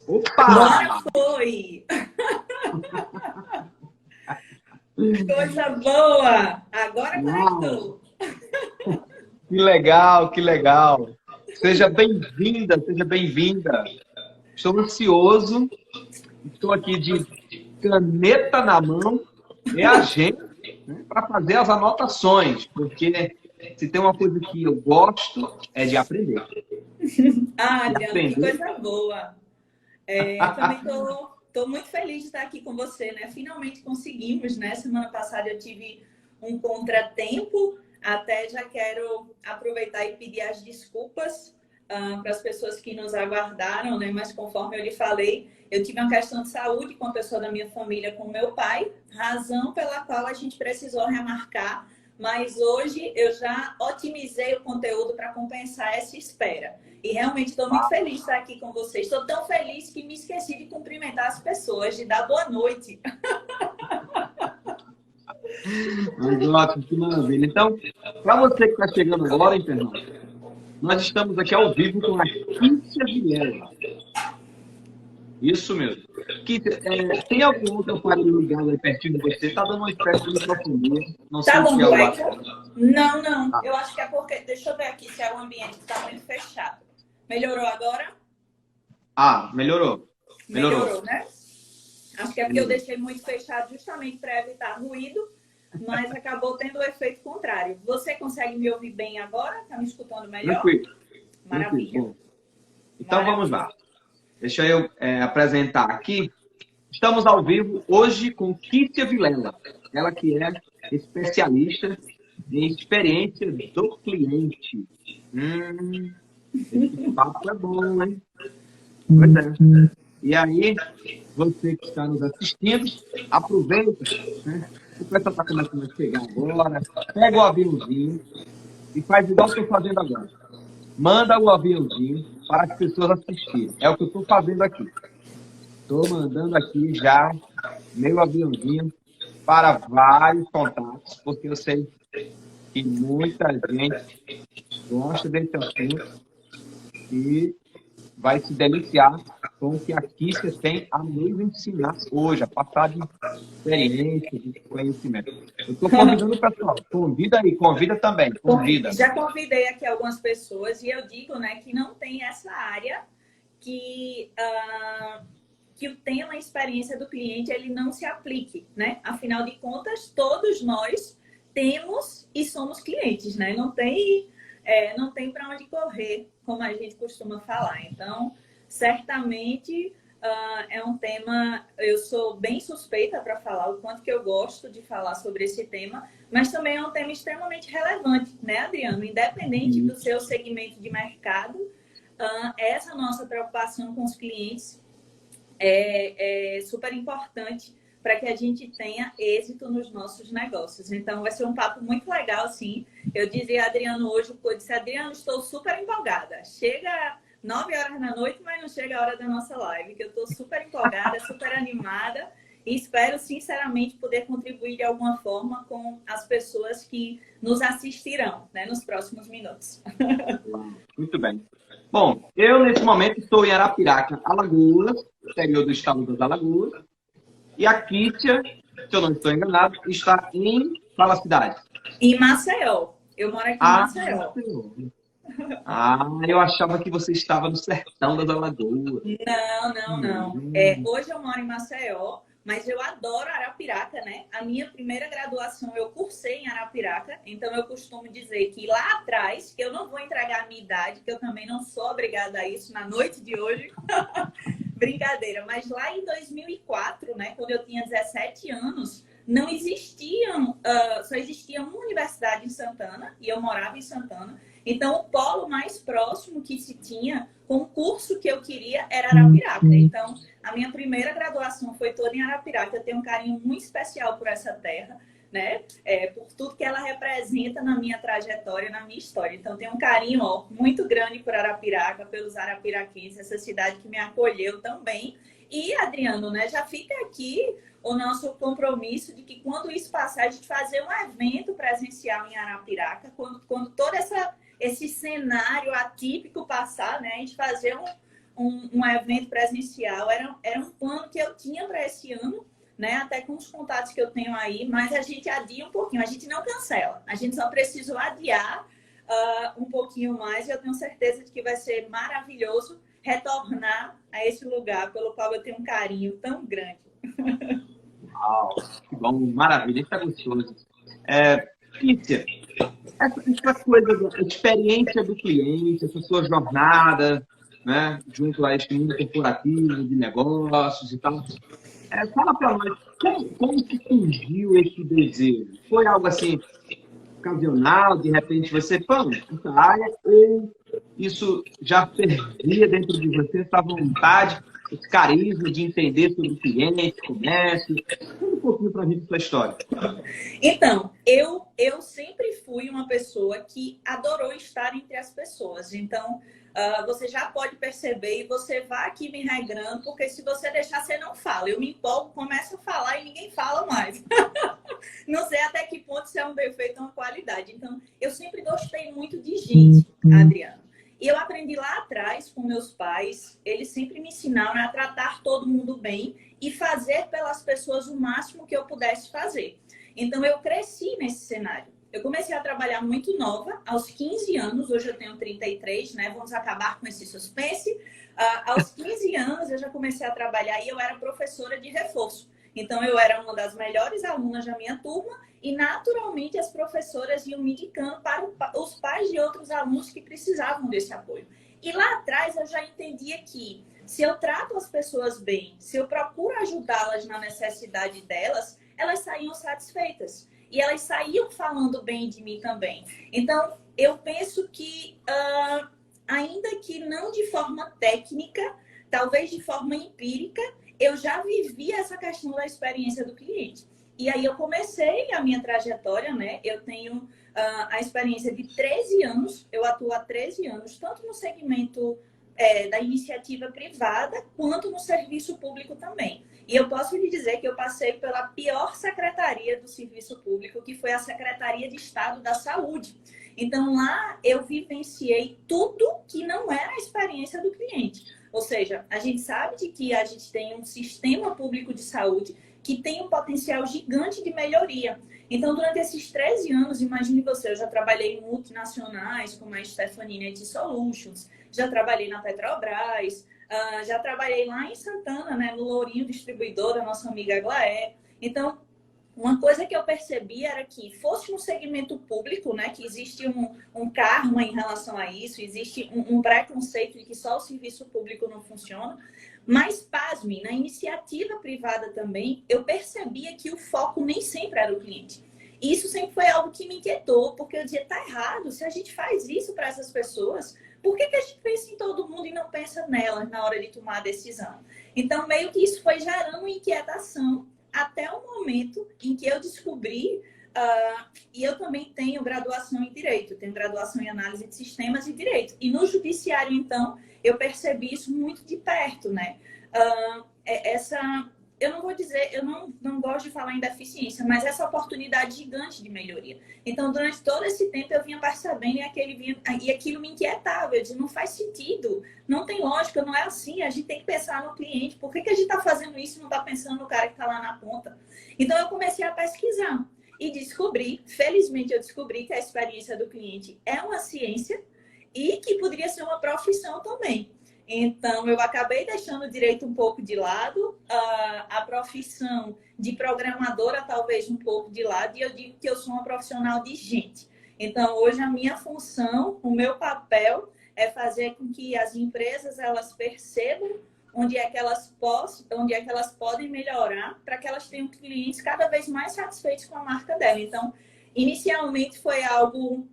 Opa! Agora foi! Coisa boa! Agora Uau! conectou. Que legal, que legal. Seja bem-vinda, seja bem-vinda. Estou ansioso, estou aqui de caneta na mão e agenda, né, para fazer as anotações, porque se tem uma coisa que eu gosto é de aprender. Ah, E Adriano, que aprender. coisa boa! Também tô muito feliz de estar aqui com você, né? Finalmente conseguimos, né? Semana passada eu tive um contratempo, até já quero aproveitar e pedir as desculpas para as pessoas que nos aguardaram, né? Mas conforme eu lhe falei, eu tive uma questão de saúde com a pessoa da minha família, com meu pai, razão pela qual a gente precisou remarcar. Mas hoje eu já otimizei o conteúdo para compensar essa espera. E realmente estou muito feliz de estar aqui com vocês. Estou tão feliz que me esqueci de cumprimentar as pessoas, de dar boa noite. Mas ótimo, que maravilha. Então, para você que está chegando agora, internauta, nós estamos aqui ao vivo com a Cíntia Vilela. Isso mesmo. Cíntia, tem algum outro aparelho ligado aí pertinho de você? Está dando uma espécie de microfonia. Não Tá sei se é dando o eco? WhatsApp. Não, não. Ah, Eu acho que é porque... Deixa eu ver aqui se é o ambiente que está muito fechado. Melhorou agora? melhorou. Melhorou. Melhorou, né? Acho que é porque eu Melhorou. deixei muito fechado justamente para evitar ruído, mas acabou tendo o efeito contrário. Você consegue me ouvir bem agora? Está me escutando melhor? Tranquilo, tranquilo. Maravilha. Bom, então vamos Maravilha. lá. Deixa eu apresentar aqui. Estamos ao vivo hoje com Cíntia Vilela. Ela que é especialista em experiência do cliente. Esse papo é bom, hein? Pois é. E aí, você que está nos assistindo, aproveita, né? O pessoal está começando a chegar agora. Pega o aviãozinho e faz igual que eu estou fazendo agora. Manda o aviãozinho para as pessoas assistirem. É o que eu estou fazendo aqui. Estou mandando aqui já meu aviãozinho para vários contatos, porque eu sei que muita gente gosta desse assunto e vai se deliciar com o que a Kícia tem a nos ensinar hoje, a passar de experiência, de conhecimento. Eu estou convidando o pessoal. Convida aí, convida também, convida. Já convidei aqui algumas pessoas e eu digo, né, que não tem essa área que o tema experiência do cliente ele não se aplique, né? Afinal de contas, todos nós temos e somos clientes, né? Não tem para onde correr, como a gente costuma falar. Então, certamente é um tema, eu sou bem suspeita para falar o quanto que eu gosto de falar sobre esse tema, mas também é um tema extremamente relevante, né, Adriano? Independente do seu segmento de mercado, essa nossa preocupação com os clientes é super importante para que a gente tenha êxito nos nossos negócios. Então, vai ser um papo muito legal, sim. Eu dizia a Adriano hoje, eu disse, Adriano, estou super empolgada. Chega 9 horas da noite, mas não chega a hora da nossa live, que eu estou super empolgada, super animada e espero, sinceramente, poder contribuir de alguma forma com as pessoas que nos assistirão, né, nos próximos minutos. Muito bem. Bom, eu nesse momento estou em Arapiraca, Alagoas, interior do estado das Alagoas, e a Kícia, se eu não estou enganado, está em qual a cidade? Em Maceió. Eu moro aqui em Maceió. Eu achava que você estava no sertão das Alagoas. Não. Hoje eu moro em Maceió, mas eu adoro Arapiraca, né? A minha primeira graduação eu cursei em Arapiraca, então eu costumo dizer que lá atrás, que eu não vou entregar a minha idade, que eu também não sou obrigada a isso na noite de hoje, brincadeira, mas lá em 2004, né, quando eu tinha 17 anos, não existiam, só existia uma universidade em Santana, e eu morava em Santana. Então, o polo mais próximo que se tinha com o curso que eu queria era Arapiraca. Então, a minha primeira graduação foi toda em Arapiraca. Eu tenho um carinho muito especial por essa terra, né? Por tudo que ela representa na minha trajetória, na minha história. Então, tenho um carinho muito grande por Arapiraca, pelos arapiraquenses, essa cidade que me acolheu tão bem. E, Adriano, né, já fica aqui o nosso compromisso de que quando isso passar, a gente fazer um evento presencial em Arapiraca, quando todo esse cenário atípico passar, né, a gente fazer um evento presencial. Era um plano que eu tinha para esse ano, né? Até com os contatos que eu tenho aí, mas a gente adia um pouquinho, a gente não cancela, a gente só precisa adiar um pouquinho mais, e eu tenho certeza de que vai ser maravilhoso retornar a esse lugar pelo qual eu tenho um carinho tão grande. Uau, que bom, maravilha, isso é gostoso. Cíntia, essa coisa da experiência do cliente, essa sua jornada, né, junto a esse mundo corporativo, de negócios e tal, fala para nós, como que surgiu esse desejo? Foi algo assim, ocasional, de repente você, pô, essa área, ou isso já fervia dentro de você, essa vontade, esse carisma de entender sobre o cliente, comércio? Conta um pouquinho para a gente sua história. Então, eu sempre fui uma pessoa que adorou estar entre as pessoas. Então, você já pode perceber, e você vai aqui me regrando, porque se você deixar, você não fala. Eu me empolgo, começo a falar e ninguém fala mais. Não sei até que ponto isso é um defeito ou uma qualidade. Então, eu sempre gostei muito de gente, Adriano. E eu aprendi lá atrás com meus pais, eles sempre me ensinaram a tratar todo mundo bem e fazer pelas pessoas o máximo que eu pudesse fazer. Então, eu cresci nesse cenário. Eu comecei a trabalhar muito nova, aos 15 anos, hoje eu tenho 33, né? Vamos acabar com esse suspense. Aos 15 anos, eu já comecei a trabalhar e eu era professora de reforço. Então, eu era uma das melhores alunas da minha turma e, naturalmente, as professoras iam me indicando para os pais de outros alunos que precisavam desse apoio. E lá atrás, eu já entendia que se eu trato as pessoas bem, se eu procuro ajudá-las na necessidade delas, elas saíam satisfeitas. E elas saíam falando bem de mim também. Então, eu penso que, ainda que não de forma técnica, talvez de forma empírica, eu já vivi essa questão da experiência do cliente. E aí eu comecei a minha trajetória, né? Eu tenho a experiência de 13 anos, eu atuo há 13 anos, tanto no segmento da iniciativa privada, quanto no serviço público também. E eu posso lhe dizer que eu passei pela pior secretaria do serviço público, que foi a Secretaria de Estado da Saúde. Então, lá eu vivenciei tudo que não era a experiência do cliente. Ou seja, a gente sabe de que a gente tem um sistema público de saúde que tem um potencial gigante de melhoria. Então, durante esses 13 anos, imagine você, eu já trabalhei em multinacionais, como a Stefanini IT Solutions, já trabalhei na Petrobras, já trabalhei lá em Santana, né, no Lourinho Distribuidor, da nossa amiga Aglaé. Então, uma coisa que eu percebi era que, fosse no segmento público, né, que existe um karma em relação a isso, existe um preconceito de que só o serviço público não funciona, mas, pasme, na iniciativa privada também, eu percebia que o foco nem sempre era o cliente. E isso sempre foi algo que me inquietou, porque eu dizia, tá errado, se a gente faz isso para essas pessoas, por que a gente pensa em todo mundo e não pensa nelas na hora de tomar a decisão? Então, meio que isso foi gerando uma inquietação até o momento em que eu descobri, e eu também tenho graduação em Direito, tenho graduação em Análise de Sistemas e Direito. E no Judiciário, então, eu percebi isso muito de perto, né? Eu não vou dizer, eu não gosto de falar em deficiência, mas essa oportunidade gigante de melhoria. Então, durante todo esse tempo, eu vinha percebendo e aquilo me inquietava. Eu disse, não faz sentido, não tem lógica, não é assim. A gente tem que pensar no cliente. Por que a gente está fazendo isso e não está pensando no cara que está lá na ponta? Então, eu comecei a pesquisar e descobri, felizmente eu descobri que a experiência do cliente é uma ciência e que poderia ser uma profissão também. Então, eu acabei deixando o direito um pouco de lado, a profissão de programadora talvez um pouco de lado, e eu digo que eu sou uma profissional de gente. Então, hoje a minha função, o meu papel é fazer com que as empresas elas percebam onde é que elas podem melhorar para que elas tenham clientes cada vez mais satisfeitos com a marca dela. Então, inicialmente foi algo,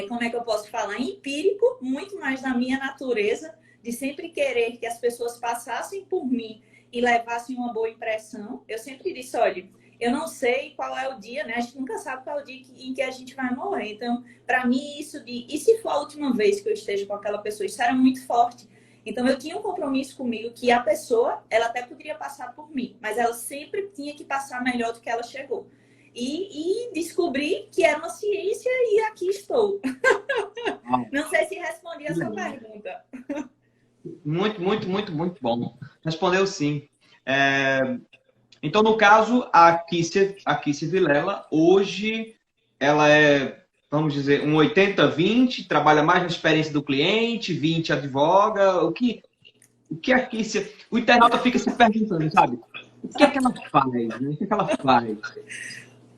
como é que eu posso falar, empírico, muito mais da minha natureza, de sempre querer que as pessoas passassem por mim e levassem uma boa impressão. Eu sempre disse, olha, eu não sei qual é o dia, né? A gente nunca sabe qual é o dia em que a gente vai morrer. Então, para mim, e se for a última vez que eu esteja com aquela pessoa, isso era muito forte. Então, eu tinha um compromisso comigo que a pessoa, ela até poderia passar por mim, mas ela sempre tinha que passar melhor do que ela chegou. E descobri que era uma ciência e aqui estou. Não sei se respondi a sua pergunta. Muito bom. Respondeu sim. Então, no caso, a Kícia Vilela, hoje, ela é, vamos dizer, um 80-20, trabalha mais na experiência do cliente, 20 advoga. O que a Kícia... O internauta fica se perguntando, sabe? O que é que ela faz, né? O que é que ela faz?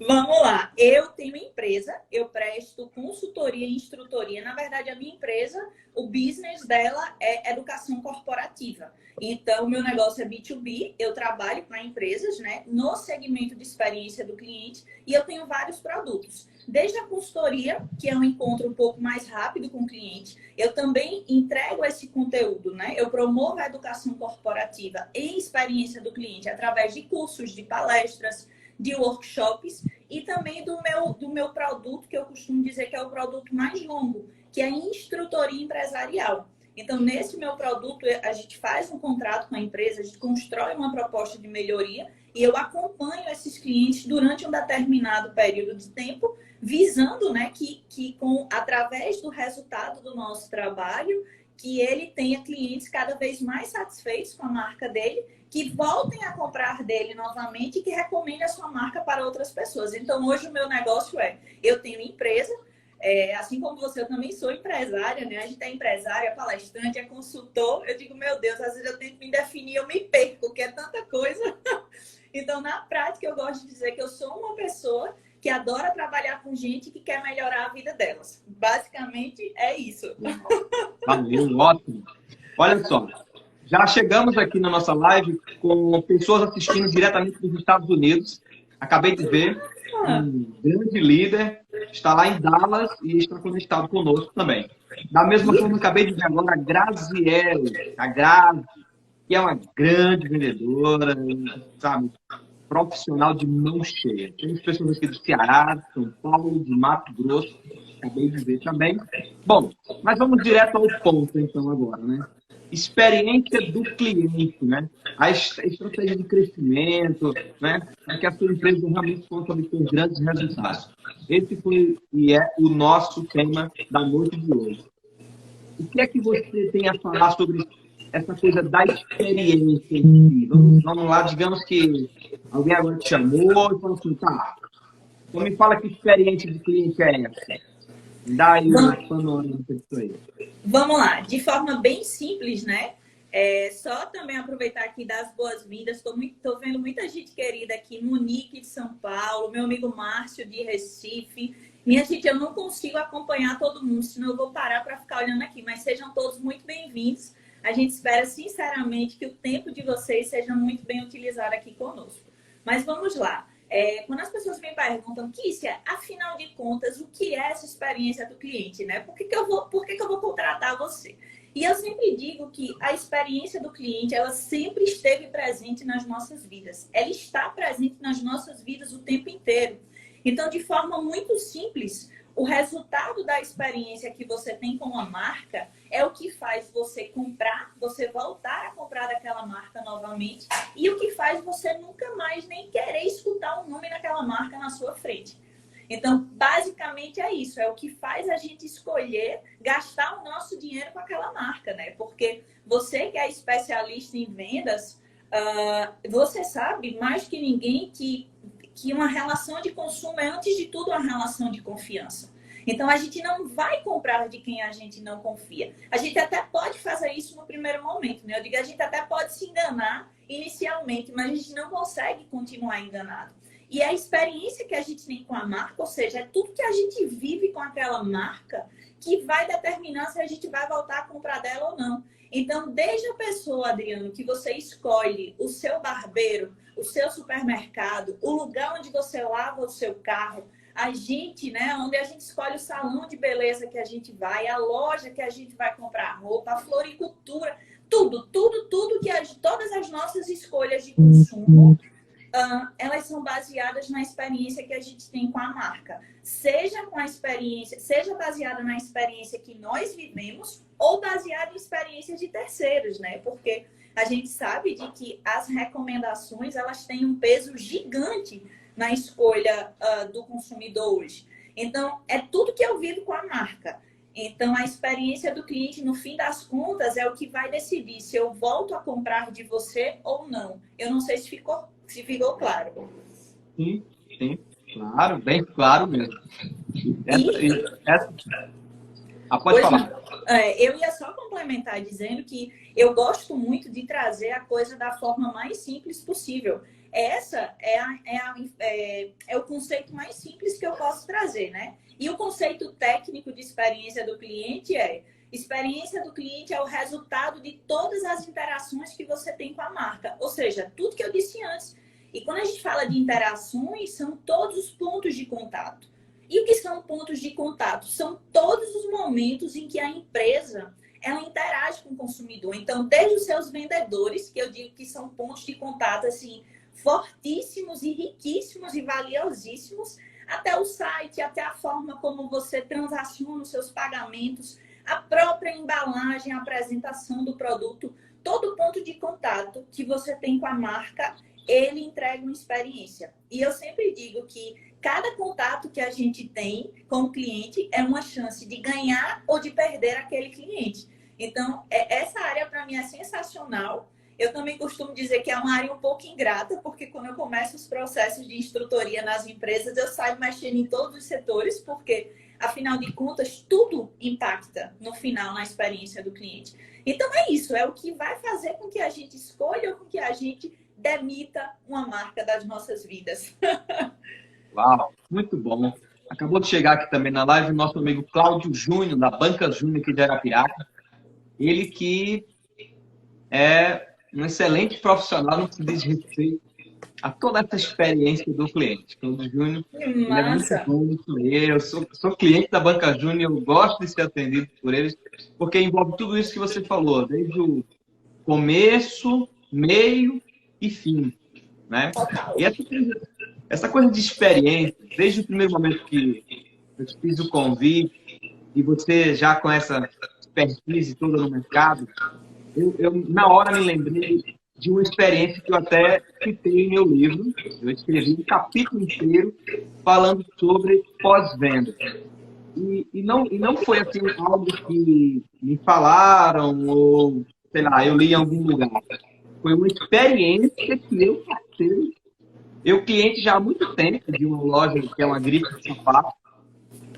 Vamos lá. Eu tenho empresa, eu presto consultoria e instrutoria. Na verdade, a minha empresa, o business dela é educação corporativa. Então, meu negócio é B2B, eu trabalho para empresas, né, no segmento de experiência do cliente e eu tenho vários produtos. Desde a consultoria, que é um encontro um pouco mais rápido com o cliente, eu também entrego esse conteúdo, né? Eu promovo a educação corporativa em experiência do cliente através de cursos, de palestras, de workshops e também do meu produto, que eu costumo dizer que é o produto mais longo, que é a instrutoria empresarial. Então, nesse meu produto, a gente faz um contrato com a empresa, a gente constrói uma proposta de melhoria e eu acompanho esses clientes durante um determinado período de tempo, visando, né, que através do resultado do nosso trabalho, que ele tenha clientes cada vez mais satisfeitos com a marca dele, que voltem a comprar dele novamente e que recomendem a sua marca para outras pessoas. Então, hoje o meu negócio eu tenho empresa, assim como você, eu também sou empresária, né? A gente é empresária, é palestrante, é consultor. Eu digo, meu Deus, às vezes eu tento me definir, eu me perco, porque é tanta coisa. Então, na prática, eu gosto de dizer que eu sou uma pessoa que adora trabalhar com gente que quer melhorar a vida delas. Basicamente, é isso. Valeu, ótimo. Olha só, já chegamos aqui na nossa live com pessoas assistindo diretamente dos Estados Unidos. Acabei de ver um grande líder, está lá em Dallas e está conectado conosco também. Da mesma forma, acabei de ver agora a Graziele, a Grazi, que é uma grande vendedora, sabe? Profissional de mão cheia. Temos pessoas aqui do Ceará, de São Paulo, de Mato Grosso, acabei de ver também. Bom, mas vamos direto ao ponto, então, agora, né? Experiência do cliente, né? A estratégia de crescimento, né? Para que a sua empresa realmente possa obter grandes resultados. Esse foi e é o nosso tema da noite de hoje. O que é que você tem a falar sobre essa coisa da experiência em si? Vamos lá, digamos que alguém agora te chamou e falou assim, tá, então me fala que experiência de cliente é essa. Dá aí um panorama disso aí. Vamos lá, de forma bem simples, né? Só também aproveitar aqui das boas-vindas. Estou vendo muita gente querida aqui, Monique de São Paulo, meu amigo Márcio de Recife. Minha gente, eu não consigo acompanhar todo mundo, senão eu vou parar para ficar olhando aqui. Mas sejam todos muito bem-vindos. A gente espera, sinceramente, que o tempo de vocês seja muito bem utilizado aqui conosco. Mas vamos lá. Quando as pessoas me perguntam, Kícia, afinal de contas, o que é essa experiência do cliente, né? Por que eu vou contratar você? E eu sempre digo que a experiência do cliente, ela sempre esteve presente nas nossas vidas. Ela está presente nas nossas vidas o tempo inteiro. Então, de forma muito simples, o resultado da experiência que você tem com uma marca é o que faz você comprar, você voltar a comprar daquela marca novamente e o que faz você nunca mais nem querer escutar o nome daquela marca na sua frente. Então, basicamente é isso, é o que faz a gente escolher gastar o nosso dinheiro com aquela marca, né? Porque você que é especialista em vendas, você sabe mais que ninguém que uma relação de consumo é, antes de tudo, uma relação de confiança. Então, a gente não vai comprar de quem a gente não confia. A gente até pode fazer isso no primeiro momento, né? Eu digo, a gente até pode se enganar inicialmente, mas a gente não consegue continuar enganado. E a experiência que a gente tem com a marca, ou seja, é tudo que a gente vive com aquela marca que vai determinar se a gente vai voltar a comprar dela ou não. Então, desde a pessoa, Adriano, que você escolhe o seu barbeiro, o seu supermercado, o lugar onde você lava o seu carro, a gente, né, onde a gente escolhe o salão de beleza que a gente vai, a loja que a gente vai comprar roupa, a floricultura, tudo que todas as nossas escolhas de consumo, elas são baseadas na experiência que a gente tem com a marca. Seja baseada na experiência que nós vivemos ou baseada em experiências de terceiros, né? Porque a gente sabe de que as recomendações, elas têm um peso gigante na escolha do consumidor hoje. Então, é tudo que eu vivo com a marca. Então, a experiência do cliente, no fim das contas, é o que vai decidir se eu volto a comprar de você ou não. Eu não sei se ficou claro. Sim, sim, claro, bem claro mesmo. Essa, pode Pois não. falar. Eu ia só complementar dizendo que eu gosto muito de trazer a coisa da forma mais simples possível. Essa é o conceito mais simples que eu posso trazer, né? E o conceito técnico de experiência do cliente experiência do cliente é o resultado de todas as interações que você tem com a marca. Ou seja, tudo que eu disse antes. E quando a gente fala de interações, são todos os pontos de contato. E o que são pontos de contato? São todos os momentos em que a empresa ela interage com o consumidor. Então, desde os seus vendedores, que eu digo que são pontos de contato assim fortíssimos e riquíssimos e valiosíssimos, até o site, até a forma como você transaciona os seus pagamentos, a própria embalagem, a apresentação do produto, todo ponto de contato que você tem com a marca, ele entrega uma experiência. E eu sempre digo que cada contato que a gente tem com o cliente é uma chance de ganhar ou de perder aquele cliente. Então, essa área para mim é sensacional. Eu também costumo dizer que é uma área um pouco ingrata, porque quando eu começo os processos de instrutoria nas empresas, eu saio mexendo em todos os setores, porque, afinal de contas, tudo impacta no final na experiência do cliente. Então, é isso, é o que vai fazer com que a gente escolha ou com que a gente demita uma marca das nossas vidas. Uau, muito bom. Acabou de chegar aqui também na live o nosso amigo Cláudio Júnior, da Banca Júnior aqui de Arapiraca. Ele que é um excelente profissional no que diz respeito a toda essa experiência do cliente. Cláudio Júnior, ele é muito Massa! bom nisso aí. Eu sou cliente da Banca Júnior, eu gosto de ser atendido por eles, porque envolve tudo isso que você falou, desde o começo, meio e fim, né? E essa coisa de experiência, desde o primeiro momento que eu te fiz o convite e você já com essa expertise toda no mercado, eu na hora me lembrei de uma experiência que eu até citei em meu livro. Eu escrevi um capítulo inteiro falando sobre pós-venda. E não foi assim algo que me falaram ou, sei lá, eu li em algum lugar. Foi uma experiência que eu passei. Eu cliente já há muito tempo de uma loja que é uma grife de sapato.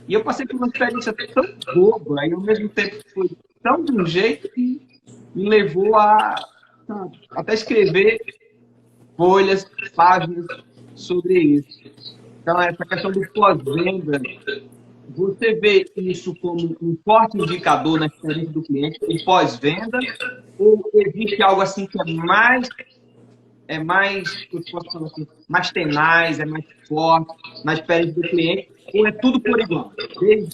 E eu passei por uma experiência tão boba e ao mesmo tempo foi tão de um jeito que me levou a, sabe, até escrever folhas, páginas sobre isso. Então, essa questão do pós-venda, você vê isso como um forte indicador na experiência do cliente, o pós-venda, ou existe algo assim que eu posso falar assim, mais tenaz, é mais forte na experiência do cliente, ou é tudo por igual?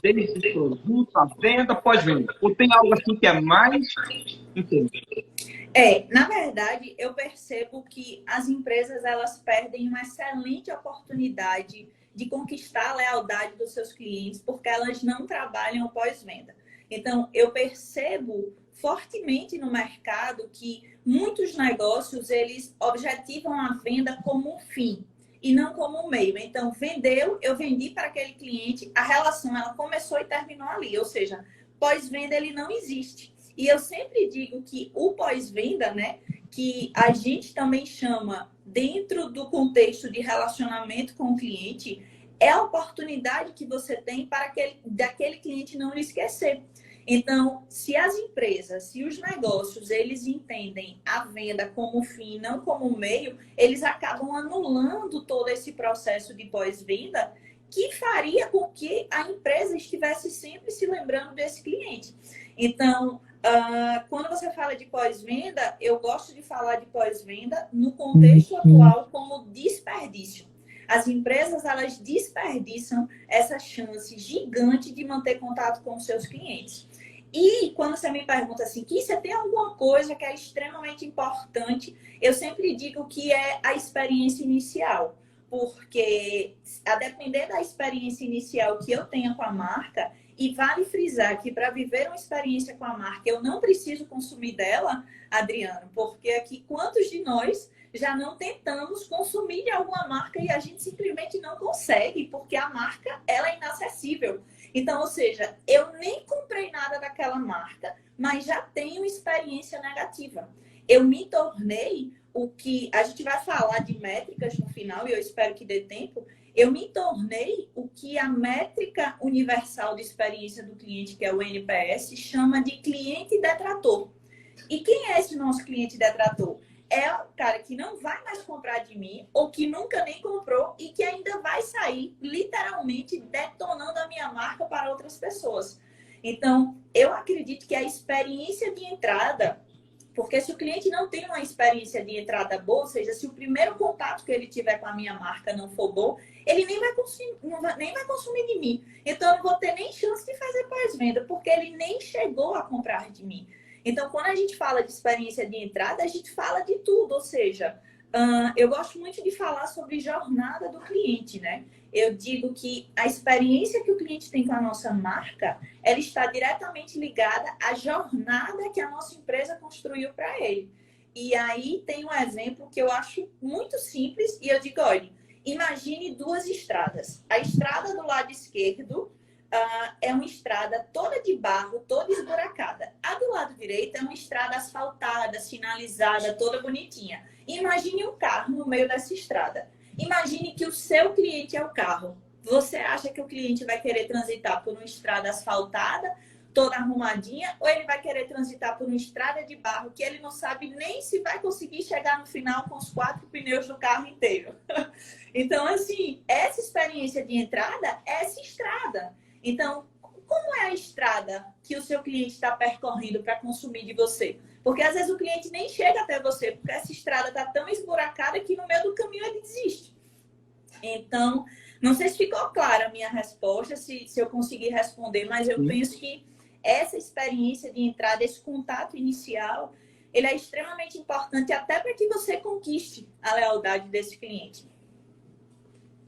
Desde o produto, a venda, pós-venda. Ou tem algo assim que é mais intenso? Na verdade, eu percebo que as empresas elas perdem uma excelente oportunidade de conquistar a lealdade dos seus clientes porque elas não trabalham pós-venda. Então, eu percebo fortemente no mercado que muitos negócios eles objetivam a venda como um fim e não como um meio. Então, vendeu, eu vendi para aquele cliente, a relação ela começou e terminou ali, ou seja, pós-venda ele não existe. E eu sempre digo que o pós-venda, né, que a gente também chama dentro do contexto de relacionamento com o cliente, é a oportunidade que você tem para daquele cliente não lhe esquecer. Então, se as empresas, se os negócios, eles entendem a venda como fim, não como meio, eles acabam anulando todo esse processo de pós-venda que faria com que a empresa estivesse sempre se lembrando desse cliente. Então, quando você fala de pós-venda, eu gosto de falar de pós-venda no contexto atual como desperdício. As empresas, elas desperdiçam essa chance gigante de manter contato com os seus clientes. E quando você me pergunta assim, que você tem alguma coisa que é extremamente importante, eu sempre digo que é a experiência inicial. Porque, a depender da experiência inicial que eu tenha com a marca, e vale frisar que para viver uma experiência com a marca, eu não preciso consumir dela, Adriano, porque aqui quantos de nós já não tentamos consumir de alguma marca e a gente simplesmente não consegue, porque a marca ela é inacessível. Então, ou seja, eu nem comprei nada daquela marca, mas já tenho experiência negativa. Eu me tornei o que... A gente vai falar de métricas no final, e eu espero que dê tempo. Eu me tornei o que a métrica universal de experiência do cliente, que é o NPS, chama de cliente detrator. E quem é esse nosso cliente detrator? É o cara que não vai mais comprar de mim, ou que nunca nem comprou, e que ainda vai sair, literalmente, detonando a minha marca para outras pessoas. Então, eu acredito que a experiência de entrada, porque se o cliente não tem uma experiência de entrada boa, ou seja, se o primeiro contato que ele tiver com a minha marca não for bom, ele nem vai consumir de mim. Então, eu não vou ter nem chance de fazer pós-venda, porque ele nem chegou a comprar de mim. Então, quando a gente fala de experiência de entrada, a gente fala de tudo. Ou seja, eu gosto muito de falar sobre jornada do cliente, né? Eu digo que a experiência que o cliente tem com a nossa marca, ela está diretamente ligada à jornada que a nossa empresa construiu para ele. E aí tem um exemplo que eu acho muito simples e eu digo, olha, imagine duas estradas. A estrada do lado esquerdo é uma estrada toda de barro, toda esburacada. A do lado direito é uma estrada asfaltada, sinalizada, toda bonitinha. Imagine um carro no meio dessa estrada. Imagine que o seu cliente é o carro. Você acha que o cliente vai querer transitar por uma estrada asfaltada, toda arrumadinha, ou ele vai querer transitar por uma estrada de barro que ele não sabe nem se vai conseguir chegar no final com os 4 pneus do carro inteiro? Então, assim, essa experiência de entrada é essa estrada. Então, como é a estrada que o seu cliente está percorrendo para consumir de você? Porque às vezes o cliente nem chega até você, porque essa estrada está tão esburacada que no meio do caminho ele desiste. Então, não sei se ficou clara a minha resposta, se eu conseguir responder, mas eu penso que essa experiência de entrada, esse contato inicial, ele é extremamente importante até para que você conquiste a lealdade desse cliente.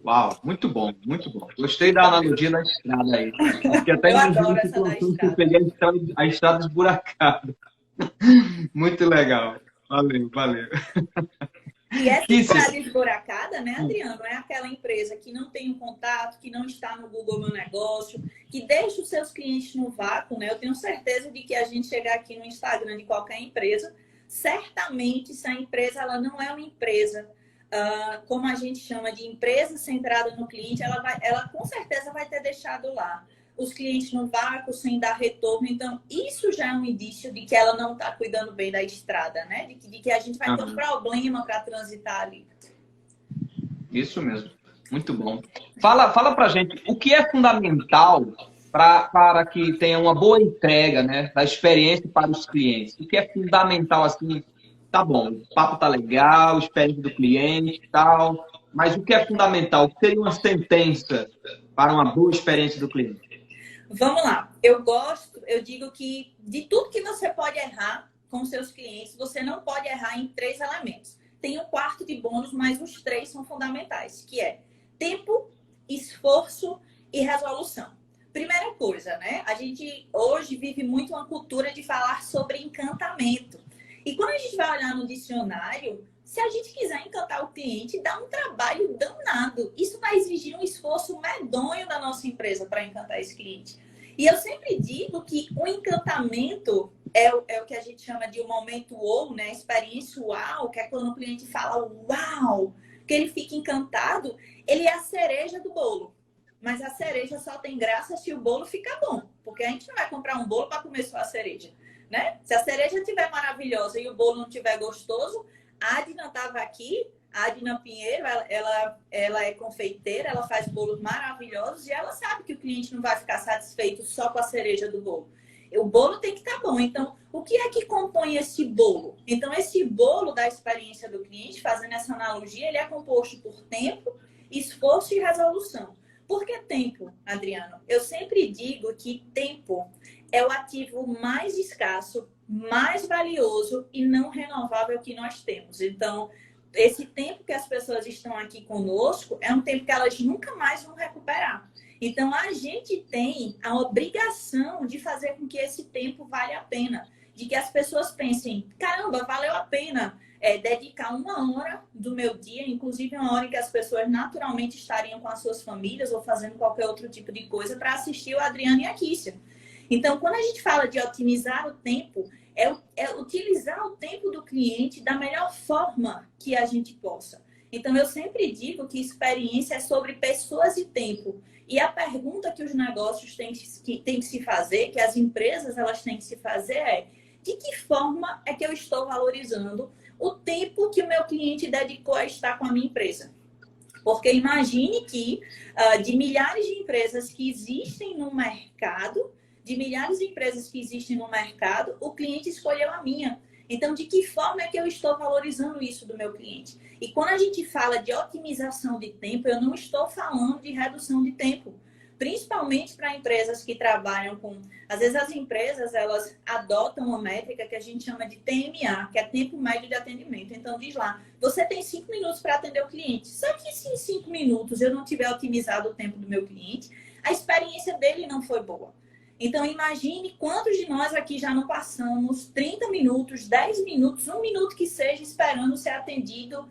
Uau, muito bom, muito bom. Gostei da analogia da estrada aí. Porque até Eu imagino adoro que essa da eu estrada. peguei a estrada esburacada. Muito legal. Valeu, valeu. E essa Kisses. estrada esburacada, né, Adriano, é aquela empresa que não tem um contato, que não está no Google Meu Negócio, que deixa os seus clientes no vácuo, né? Eu tenho certeza de que a gente chegar aqui no Instagram de qualquer empresa, certamente se a empresa ela não é uma empresa, como a gente chama de empresa centrada no cliente, ela com certeza vai ter deixado lá os clientes no vácuo, sem dar retorno. Então, isso já é um indício de que ela não está cuidando bem da estrada, né? De que a gente vai ter um problema para transitar ali. Isso mesmo. Muito bom. Fala pra gente, o que é fundamental para que tenha uma boa entrega, né, da experiência para os clientes? O que é fundamental, assim, tá bom, o papo tá legal, a experiência do cliente e tal, mas o que é fundamental? O que seria uma sentença para uma boa experiência do cliente? Vamos lá. Eu digo que de tudo que você pode errar com seus clientes, você não pode errar em 3 elementos. Tem um quarto de bônus, mas os 3 são fundamentais, que é tempo, esforço e resolução. Primeira coisa, né? A gente hoje vive muito uma cultura de falar sobre encantamento. E quando a gente vai olhar no dicionário, se a gente quiser encantar o cliente, dá um trabalho danado. Isso vai exigir um esforço medonho da nossa empresa para encantar esse cliente. E eu sempre digo que o encantamento é o que a gente chama de um momento wow, né? Experiência uau, que é quando o cliente fala uau, que ele fica encantado, ele é a cereja do bolo. Mas a cereja só tem graça se o bolo ficar bom. Porque a gente não vai comprar um bolo para comer só a cereja, né? Se a cereja estiver maravilhosa e o bolo não estiver gostoso, a Adna estava aqui, a Adna Pinheiro, ela é confeiteira, ela faz bolos maravilhosos e ela sabe que o cliente não vai ficar satisfeito só com a cereja do bolo. O bolo tem que estar bom. Então, o que é que compõe esse bolo? Então, esse bolo da experiência do cliente, fazendo essa analogia, ele é composto por tempo, esforço e resolução. Por que tempo, Adriano? Eu sempre digo que tempo é o ativo mais escasso, mais valioso e não renovável que nós temos. Então, esse tempo que as pessoas estão aqui conosco é um tempo que elas nunca mais vão recuperar. Então, a gente tem a obrigação de fazer com que esse tempo valha a pena. De que as pessoas pensem, caramba, valeu a pena dedicar uma hora do meu dia, inclusive uma hora em que as pessoas naturalmente estariam com as suas famílias ou fazendo qualquer outro tipo de coisa, para assistir o Adriano e a Kícia. Então, quando a gente fala de otimizar o tempo, é utilizar o tempo do cliente da melhor forma que a gente possa. Então, eu sempre digo que experiência é sobre pessoas e tempo. E a pergunta que os negócios têm que se fazer, que as empresas elas têm que se fazer é: de que forma é que eu estou valorizando o tempo que o meu cliente dedicou a estar com a minha empresa? Porque imagine que de milhares de empresas que existem no mercado, o cliente escolheu a minha. Então, de que forma é que eu estou valorizando isso do meu cliente? E quando a gente fala de otimização de tempo, eu não estou falando de redução de tempo. Principalmente para empresas que trabalham com... Às vezes as empresas, elas adotam uma métrica que a gente chama de TMA, que é tempo médio de atendimento. Então, diz lá, você tem 5 minutos para atender o cliente. Só que se em 5 minutos eu não tiver otimizado o tempo do meu cliente, a experiência dele não foi boa. Então, imagine quantos de nós aqui já não passamos 30 minutos, 10 minutos, 1 minuto que seja, esperando ser atendido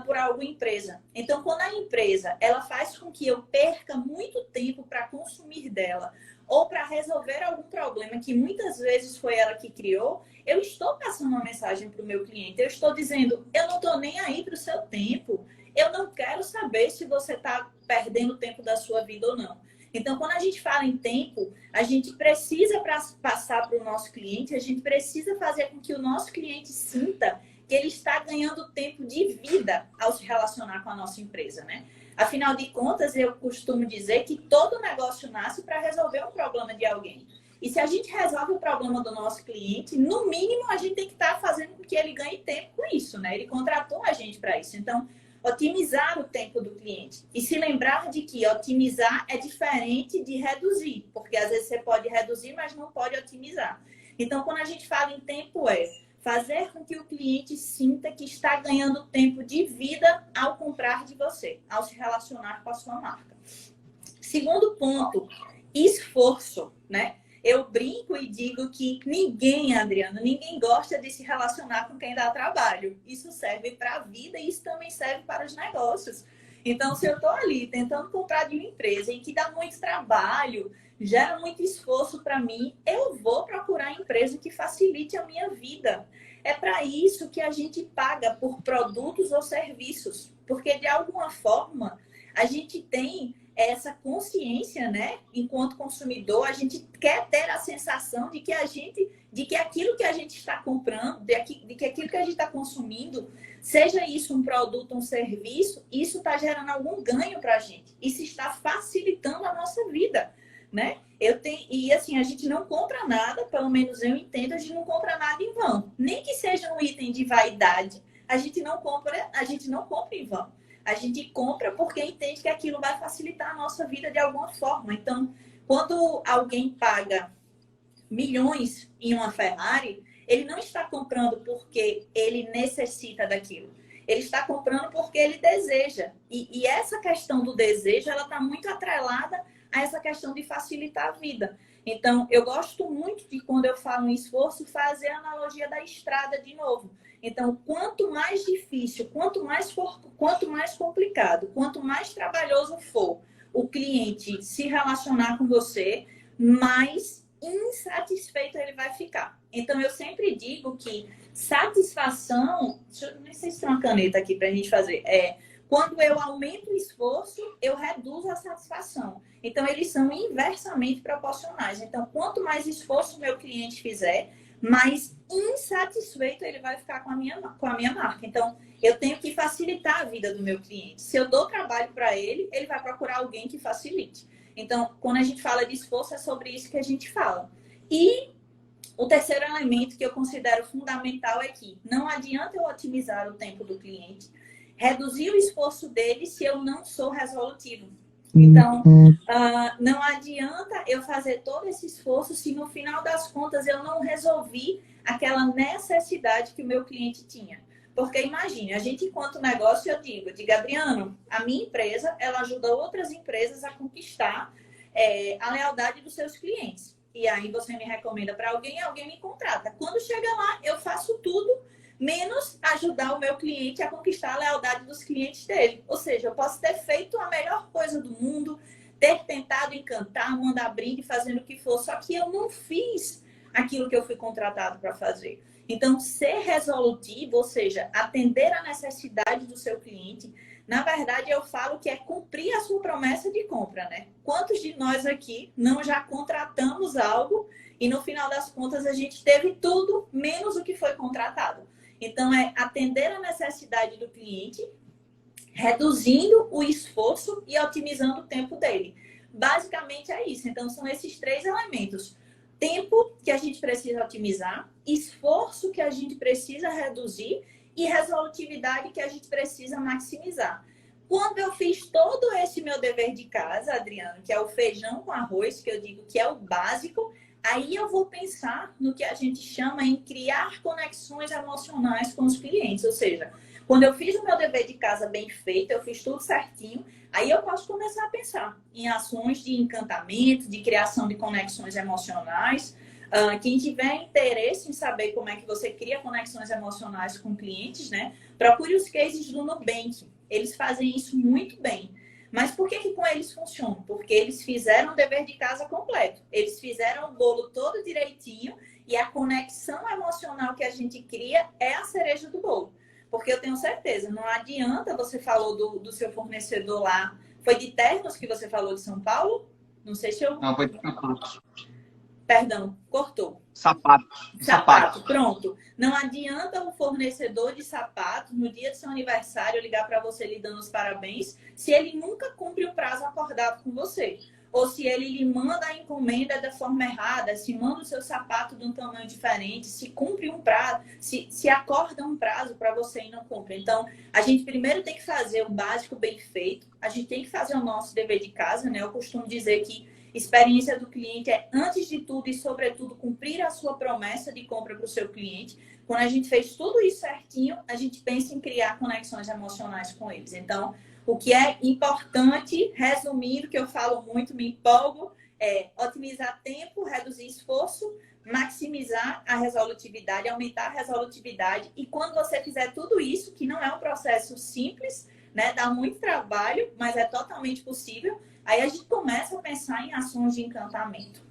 por alguma empresa. Então, quando a empresa ela faz com que eu perca muito tempo para consumir dela ou para resolver algum problema que muitas vezes foi ela que criou, eu estou passando uma mensagem para o meu cliente. Eu estou dizendo, eu não estou nem aí para o seu tempo. Eu não quero saber se você está perdendo tempo da sua vida ou não. Então, quando a gente fala em tempo, a gente precisa passar para o nosso cliente, a gente precisa fazer com que o nosso cliente sinta que ele está ganhando tempo de vida ao se relacionar com a nossa empresa, né? Afinal de contas, eu costumo dizer que todo negócio nasce para resolver um problema de alguém. E se a gente resolve o problema do nosso cliente, no mínimo a gente tem que estar fazendo com que ele ganhe tempo com isso, né? Ele contratou a gente para isso. Então, otimizar o tempo do cliente. E se lembrar de que otimizar é diferente de reduzir, porque às vezes você pode reduzir, mas não pode otimizar. Então, quando a gente fala em tempo, é fazer com que o cliente sinta que está ganhando tempo de vida ao comprar de você, ao se relacionar com a sua marca. Segundo ponto, esforço, né? Eu brinco e digo que ninguém, Adriana, ninguém gosta de se relacionar com quem dá trabalho. Isso serve para a vida e isso também serve para os negócios. Então, se eu estou ali tentando comprar de uma empresa em que dá muito trabalho, gera muito esforço para mim, eu vou procurar a empresa que facilite a minha vida. É para isso que a gente paga por produtos ou serviços. Porque, de alguma forma, a gente tem essa consciência, né? Enquanto consumidor, a gente quer ter a sensação de que aquilo que a gente está comprando, de que aquilo que a gente está consumindo, seja isso um produto, um serviço, isso está gerando algum ganho para a gente. Isso está facilitando a nossa vida, né? E assim, a gente não compra nada, pelo menos eu entendo, a gente não compra nada em vão. Nem que seja um item de vaidade, a gente não compra em vão. A gente compra porque entende que aquilo vai facilitar a nossa vida de alguma forma. Então, quando alguém paga milhões em uma Ferrari, ele não está comprando porque ele necessita daquilo. Ele está comprando porque ele deseja. E essa questão do desejo, ela está muito atrelada a essa questão de facilitar a vida. Então, eu gosto muito de, quando eu falo em esforço, fazer a analogia da estrada de novo. Então, quanto mais difícil, quanto mais complicado, quanto mais trabalhoso for o cliente se relacionar com você, mais insatisfeito ele vai ficar. Então, eu sempre digo que satisfação... Nem sei se tem uma caneta aqui para a gente fazer. Quando eu aumento o esforço, eu reduzo a satisfação. Então, eles são inversamente proporcionais. Então, quanto mais esforço o meu cliente fizer, mais insatisfeito ele vai ficar com a minha marca. Então, eu tenho que facilitar a vida do meu cliente. Se eu dou trabalho para ele, ele vai procurar alguém que facilite. Então, quando a gente fala de esforço, é sobre isso que a gente fala. E o terceiro elemento que eu considero fundamental é que não adianta eu otimizar o tempo do cliente, reduzir o esforço dele se eu não sou resolutivo. Então, não adianta eu fazer todo esse esforço se no final das contas eu não resolvi aquela necessidade que o meu cliente tinha. Porque imagine, a gente enquanto negócio, eu digo, Adriano, a minha empresa, ela ajuda outras empresas a conquistar a lealdade dos seus clientes. E aí você me recomenda para alguém e alguém me contrata. Quando chega lá, eu faço tudo menos ajudar o meu cliente a conquistar a lealdade dos clientes dele. Ou seja, eu posso ter feito a melhor coisa do mundo, ter tentado encantar, mandar brinde, fazendo o que for, só que eu não fiz aquilo que eu fui contratado para fazer. Então, ser resolutivo, ou seja, atender a necessidade do seu cliente, na verdade, eu falo que é cumprir a sua promessa de compra, né? Quantos de nós aqui não já contratamos algo e no final das contas a gente teve tudo menos o que foi contratado? Então, é atender a necessidade do cliente, reduzindo o esforço e otimizando o tempo dele. Basicamente é isso. Então, são esses 3 elementos. Tempo que a gente precisa otimizar, esforço que a gente precisa reduzir e resolutividade que a gente precisa maximizar. Quando eu fiz todo esse meu dever de casa, Adriano, que é o feijão com arroz, que eu digo que é o básico, aí eu vou pensar no que a gente chama em criar conexões emocionais com os clientes. Ou seja, quando eu fiz o meu dever de casa bem feito, eu fiz tudo certinho, aí eu posso começar a pensar em ações de encantamento, de criação de conexões emocionais. Quem tiver interesse em saber como é que você cria conexões emocionais com clientes, né? Procure os cases do Nubank. Eles fazem isso muito bem. Mas por que com eles funciona? Porque eles fizeram o dever de casa completo. Eles fizeram o bolo todo direitinho e a conexão emocional que a gente cria é a cereja do bolo. Porque eu tenho certeza, não adianta, você falou do seu fornecedor lá. Foi de ternos que você falou de São Paulo? Não sei se eu... Não, foi de sapatos. Perdão, cortou. Sapato. Pronto. Não adianta o fornecedor de sapato, no dia do seu aniversário, ligar para você lhe dando os parabéns, se ele nunca cumpre o prazo acordado com você. Ou se ele lhe manda a encomenda da forma errada, se manda o seu sapato de um tamanho diferente, se cumpre um prazo, se acorda um prazo para você e não cumpre. Então, a gente primeiro tem que fazer o básico bem feito, a gente tem que fazer o nosso dever de casa, né? Eu costumo dizer que experiência do cliente é, antes de tudo e, sobretudo, cumprir a sua promessa de compra para o seu cliente. Quando a gente fez tudo isso certinho, a gente pensa em criar conexões emocionais com eles. Então, o que é importante, resumindo, que eu falo muito, me empolgo, é otimizar tempo, reduzir esforço, maximizar a resolutividade, aumentar a resolutividade. E quando você fizer tudo isso, que não é um processo simples, né? Dá muito trabalho, mas é totalmente possível. Aí a gente começa a pensar em ações de encantamento.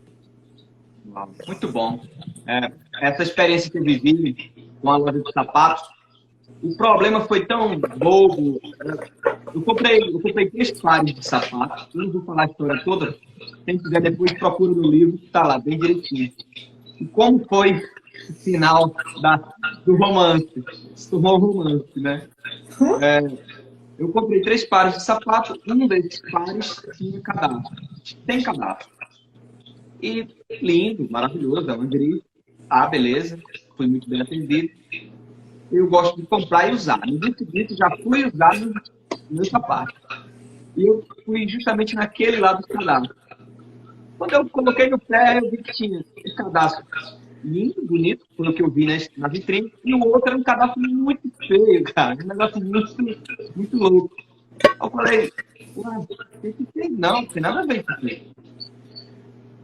Muito bom. Essa experiência que eu vivi com a loja de sapatos, o problema foi tão bobo. Eu comprei 3 pares de sapatos. Eu não vou falar a história toda. Quem quiser depois procura no livro, que está lá bem direitinho. E como foi o final do romance? Se tornou um romance, né? Eu comprei 3 pares de sapato, um desses pares tinha cadastro. Tem cadastro. E lindo, maravilhoso, é uma grife. Ah, beleza, fui muito bem atendido. Eu gosto de comprar e usar. No dia seguinte, já fui usar no meu sapato. E eu fui justamente naquele lado do cadastro. Quando eu coloquei no pé, eu vi que tinha um cadastro lindo, bonito, pelo que eu vi na vitrine, e o outro era um cadastro muito feio, cara. Um negócio muito louco. Eu falei, não tem nada a ver com isso.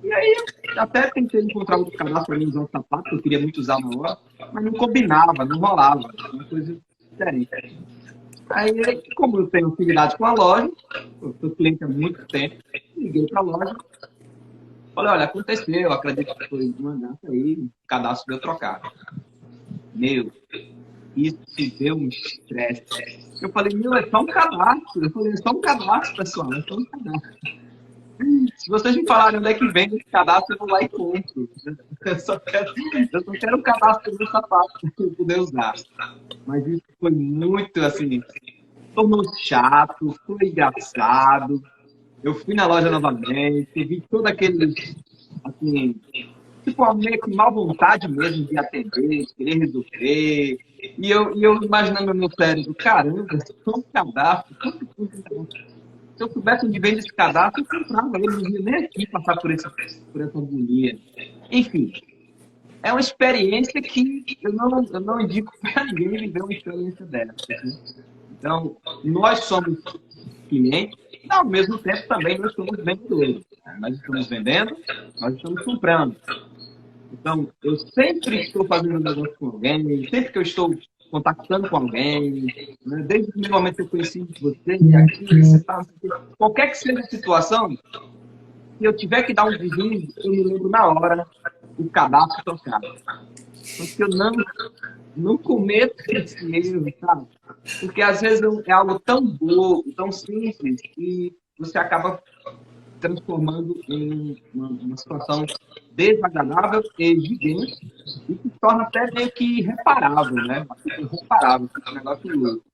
E aí, eu até tentei encontrar outro cadastro para mim usar um sapato, que eu queria muito usar na hora, mas não combinava, não rolava. Uma coisa diferente. Aí, como eu tenho afinidade com a loja, eu sou cliente há muito tempo, liguei para a loja. Falei, olha, aconteceu, acredito que foi uma data aí, o cadastro deu trocado. Meu, isso se deu um estresse. Eu falei, meu, é só um cadastro. Eu falei, é só um cadastro, pessoal, é só um cadastro. Se vocês me falarem onde é que vem esse cadastro, eu vou lá e compro. Eu só quero um cadastro do sapato para eu poder usar. Mas isso foi muito, assim, tornou chato, foi engraçado. Eu fui na loja novamente, vi todo aquele, assim, tipo, meio que mal vontade mesmo de atender, de querer resolver. E eu imaginando no meu cérebro, caramba, só um cadastro, quanto custa esse cadastro? Se eu soubesse onde vende esse cadastro, eu comprava ele, não ia nem aqui passar por essa agonia. Enfim, é uma experiência que eu não indico para ninguém viver uma experiência dessa. Então, nós somos clientes, e ao mesmo tempo também nós somos vendedores. Nós estamos vendendo, nós estamos comprando. Então, eu sempre estou fazendo um negócio com alguém, sempre que eu estou contactando com alguém, né? Desde o primeiro momento que eu conheci você, e aqui, você tá, qualquer que seja a situação, se eu tiver que dar um deslize, eu me lembro na hora o cadastro social. Porque eu não cometo esse erro, sabe? Porque às vezes é algo tão bobo, tão simples, que você acaba transformando em uma situação desagradável e evidente e que torna até meio que irreparável, né? Irreparável, é um negócio louco.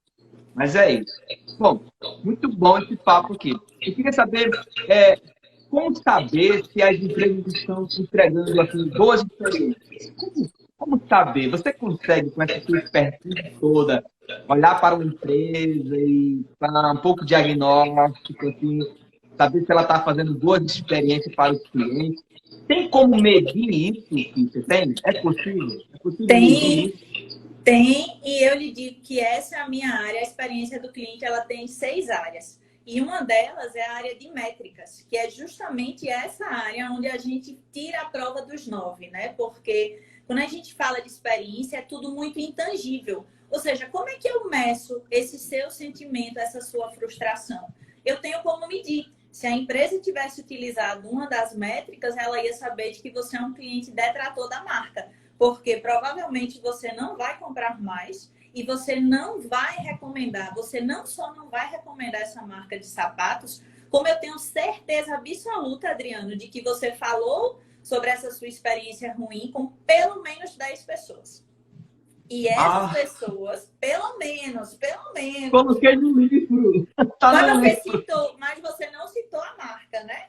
Mas é isso. Bom, muito bom esse papo aqui. Eu queria saber como saber se as empresas estão entregando assim, boas experiências. Como saber? Você consegue, com essa sua expertise toda, olhar para uma empresa e para um pouco de diagnóstico, assim, saber se ela está fazendo boas experiências para os clientes? Tem como medir isso que você tem? É possível? É possível medir isso? Tem, e eu lhe digo que essa é a minha área, a experiência do cliente, ela tem 6 áreas. E uma delas é a área de métricas, que é justamente essa área onde a gente tira a prova dos 9, né? Porque quando a gente fala de experiência, é tudo muito intangível. Ou seja, como é que eu meço esse seu sentimento, essa sua frustração? Eu tenho como medir. Se a empresa tivesse utilizado uma das métricas, ela ia saber de que você é um cliente detrator da marca. Porque provavelmente você não vai comprar mais e você não vai recomendar. Você não só não vai recomendar essa marca de sapatos, como eu tenho certeza absoluta, Adriano, de que você falou sobre essa sua experiência ruim com pelo menos 10 pessoas. E essas pessoas, pelo menos. Coloquei no livro. Tá no livro. Mas você não citou a marca, né?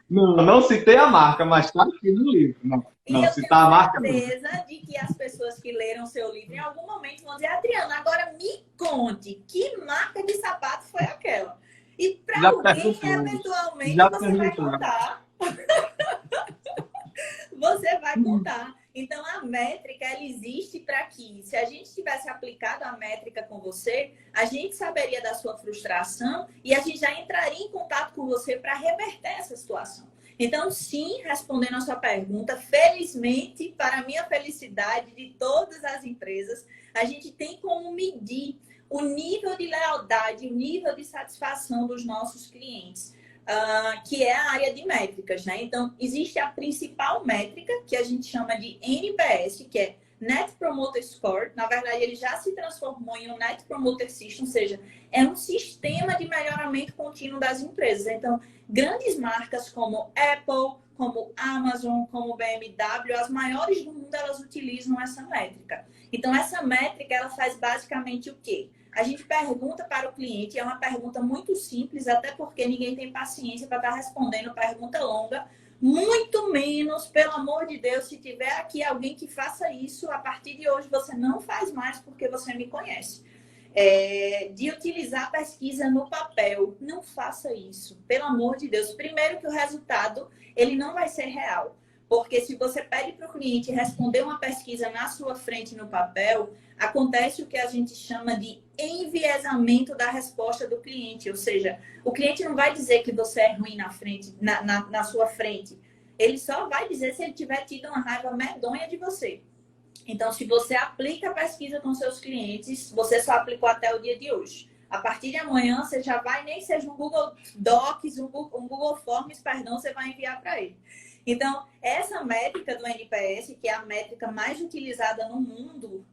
Não citei a marca, mas está aqui no livro. Não citar a marca. E eu tenho certeza de que as pessoas que leram seu livro em algum momento vão dizer: Adriana, agora me conte que marca de sapato foi aquela. E para alguém, eventualmente, você vai contar. Você vai contar. Então, a métrica, ela existe para que, se a gente tivesse aplicado a métrica com você, a gente saberia da sua frustração e a gente já entraria em contato com você para reverter essa situação. Então, sim, respondendo a sua pergunta, felizmente, para a minha felicidade de todas as empresas, a gente tem como medir o nível de lealdade, o nível de satisfação dos nossos clientes. Que é a área de métricas, né? Então, existe a principal métrica, que a gente chama de NPS, que é Net Promoter Score. Na verdade, ele já se transformou em um Net Promoter System, ou seja, é um sistema de melhoramento contínuo das empresas. Então, grandes marcas como Apple, como Amazon, como BMW, as maiores do mundo, elas utilizam essa métrica. Então, essa métrica, ela faz basicamente o quê? A gente pergunta para o cliente, é uma pergunta muito simples, até porque ninguém tem paciência para estar respondendo pergunta longa, muito menos, pelo amor de Deus, se tiver aqui alguém que faça isso, a partir de hoje você não faz mais porque você me conhece. De utilizar pesquisa no papel, não faça isso, pelo amor de Deus. Primeiro que o resultado, ele não vai ser real. Porque se você pede para o cliente responder uma pesquisa na sua frente no papel, acontece o que a gente chama de enviesamento da resposta do cliente. Ou seja, o cliente não vai dizer que você é ruim na sua frente. Ele só vai dizer se ele tiver tido uma raiva medonha de você. Então, se você aplica a pesquisa com seus clientes, você só aplicou até o dia de hoje. A partir de amanhã, você já vai, nem seja um Google Docs, um Google Forms, perdão, você vai enviar para ele. Então, essa métrica do NPS, que é a métrica mais utilizada no mundo,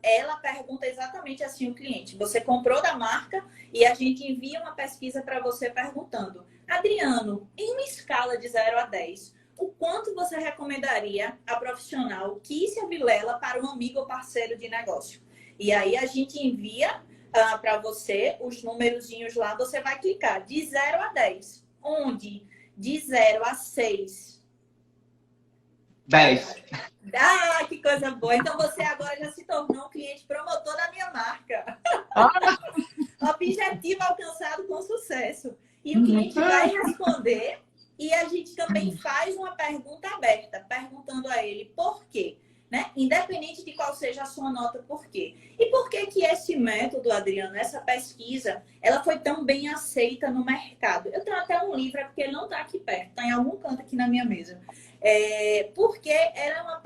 ela pergunta exatamente assim o cliente. Você comprou da marca e a gente envia uma pesquisa para você perguntando: Adriano, em uma escala de 0 a 10, o quanto você recomendaria a profissional Kícia Vilela para um amigo ou parceiro de negócio? E aí a gente envia para você os numerozinhos lá, você vai clicar de 0 a 10, onde de 0 a 6... 10. Que coisa boa. Então, você agora já se tornou um cliente promotor da minha marca. Objetivo alcançado com sucesso. E o cliente vai responder e a gente também faz uma pergunta aberta, perguntando a ele por quê. Né? Independente de qual seja a sua nota, por quê? E por que que esse método, Adriano, essa pesquisa, ela foi tão bem aceita no mercado? Eu tenho até um livro, é porque ele não está aqui perto, está em algum canto aqui na minha mesa. Porque ela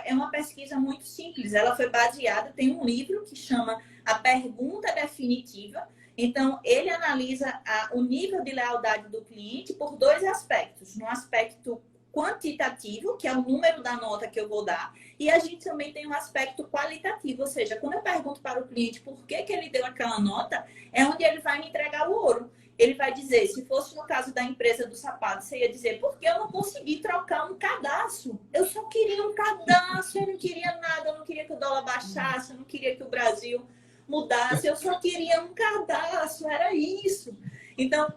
é uma pesquisa muito simples. Ela foi baseada, tem um livro que chama A Pergunta Definitiva. Então, ele analisa o nível de lealdade do cliente por dois aspectos. No aspecto quantitativo, que é o número da nota que eu vou dar, e a gente também tem um aspecto qualitativo, ou seja, quando eu pergunto para o cliente por que ele deu aquela nota, é onde ele vai me entregar o ouro. Ele vai dizer, se fosse no caso da empresa do sapato, você ia dizer, porque eu não consegui trocar um cadastro. Eu só queria um cadastro, eu não queria nada, eu não queria que o dólar baixasse, eu não queria que o Brasil mudasse, eu só queria um cadastro, era isso. Então,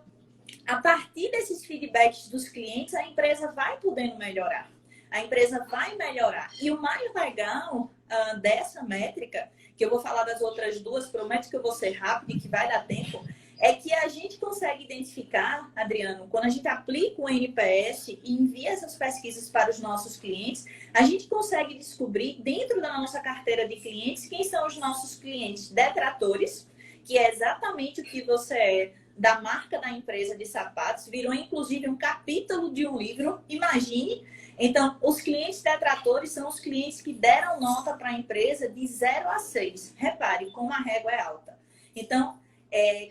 a partir desses feedbacks dos clientes, a empresa vai podendo melhorar. A empresa vai melhorar. E o mais legal dessa métrica, que eu vou falar das outras duas, prometo que eu vou ser rápido e que vai dar tempo, é que a gente consegue identificar, Adriano, quando a gente aplica o NPS e envia essas pesquisas para os nossos clientes, a gente consegue descobrir dentro da nossa carteira de clientes quem são os nossos clientes detratores, que é exatamente o que você é da marca da empresa de sapatos, virou inclusive um capítulo de um livro, imagine. Então, os clientes detratores são os clientes que deram nota para a empresa de 0 a 6. Repare como a régua é alta. Então,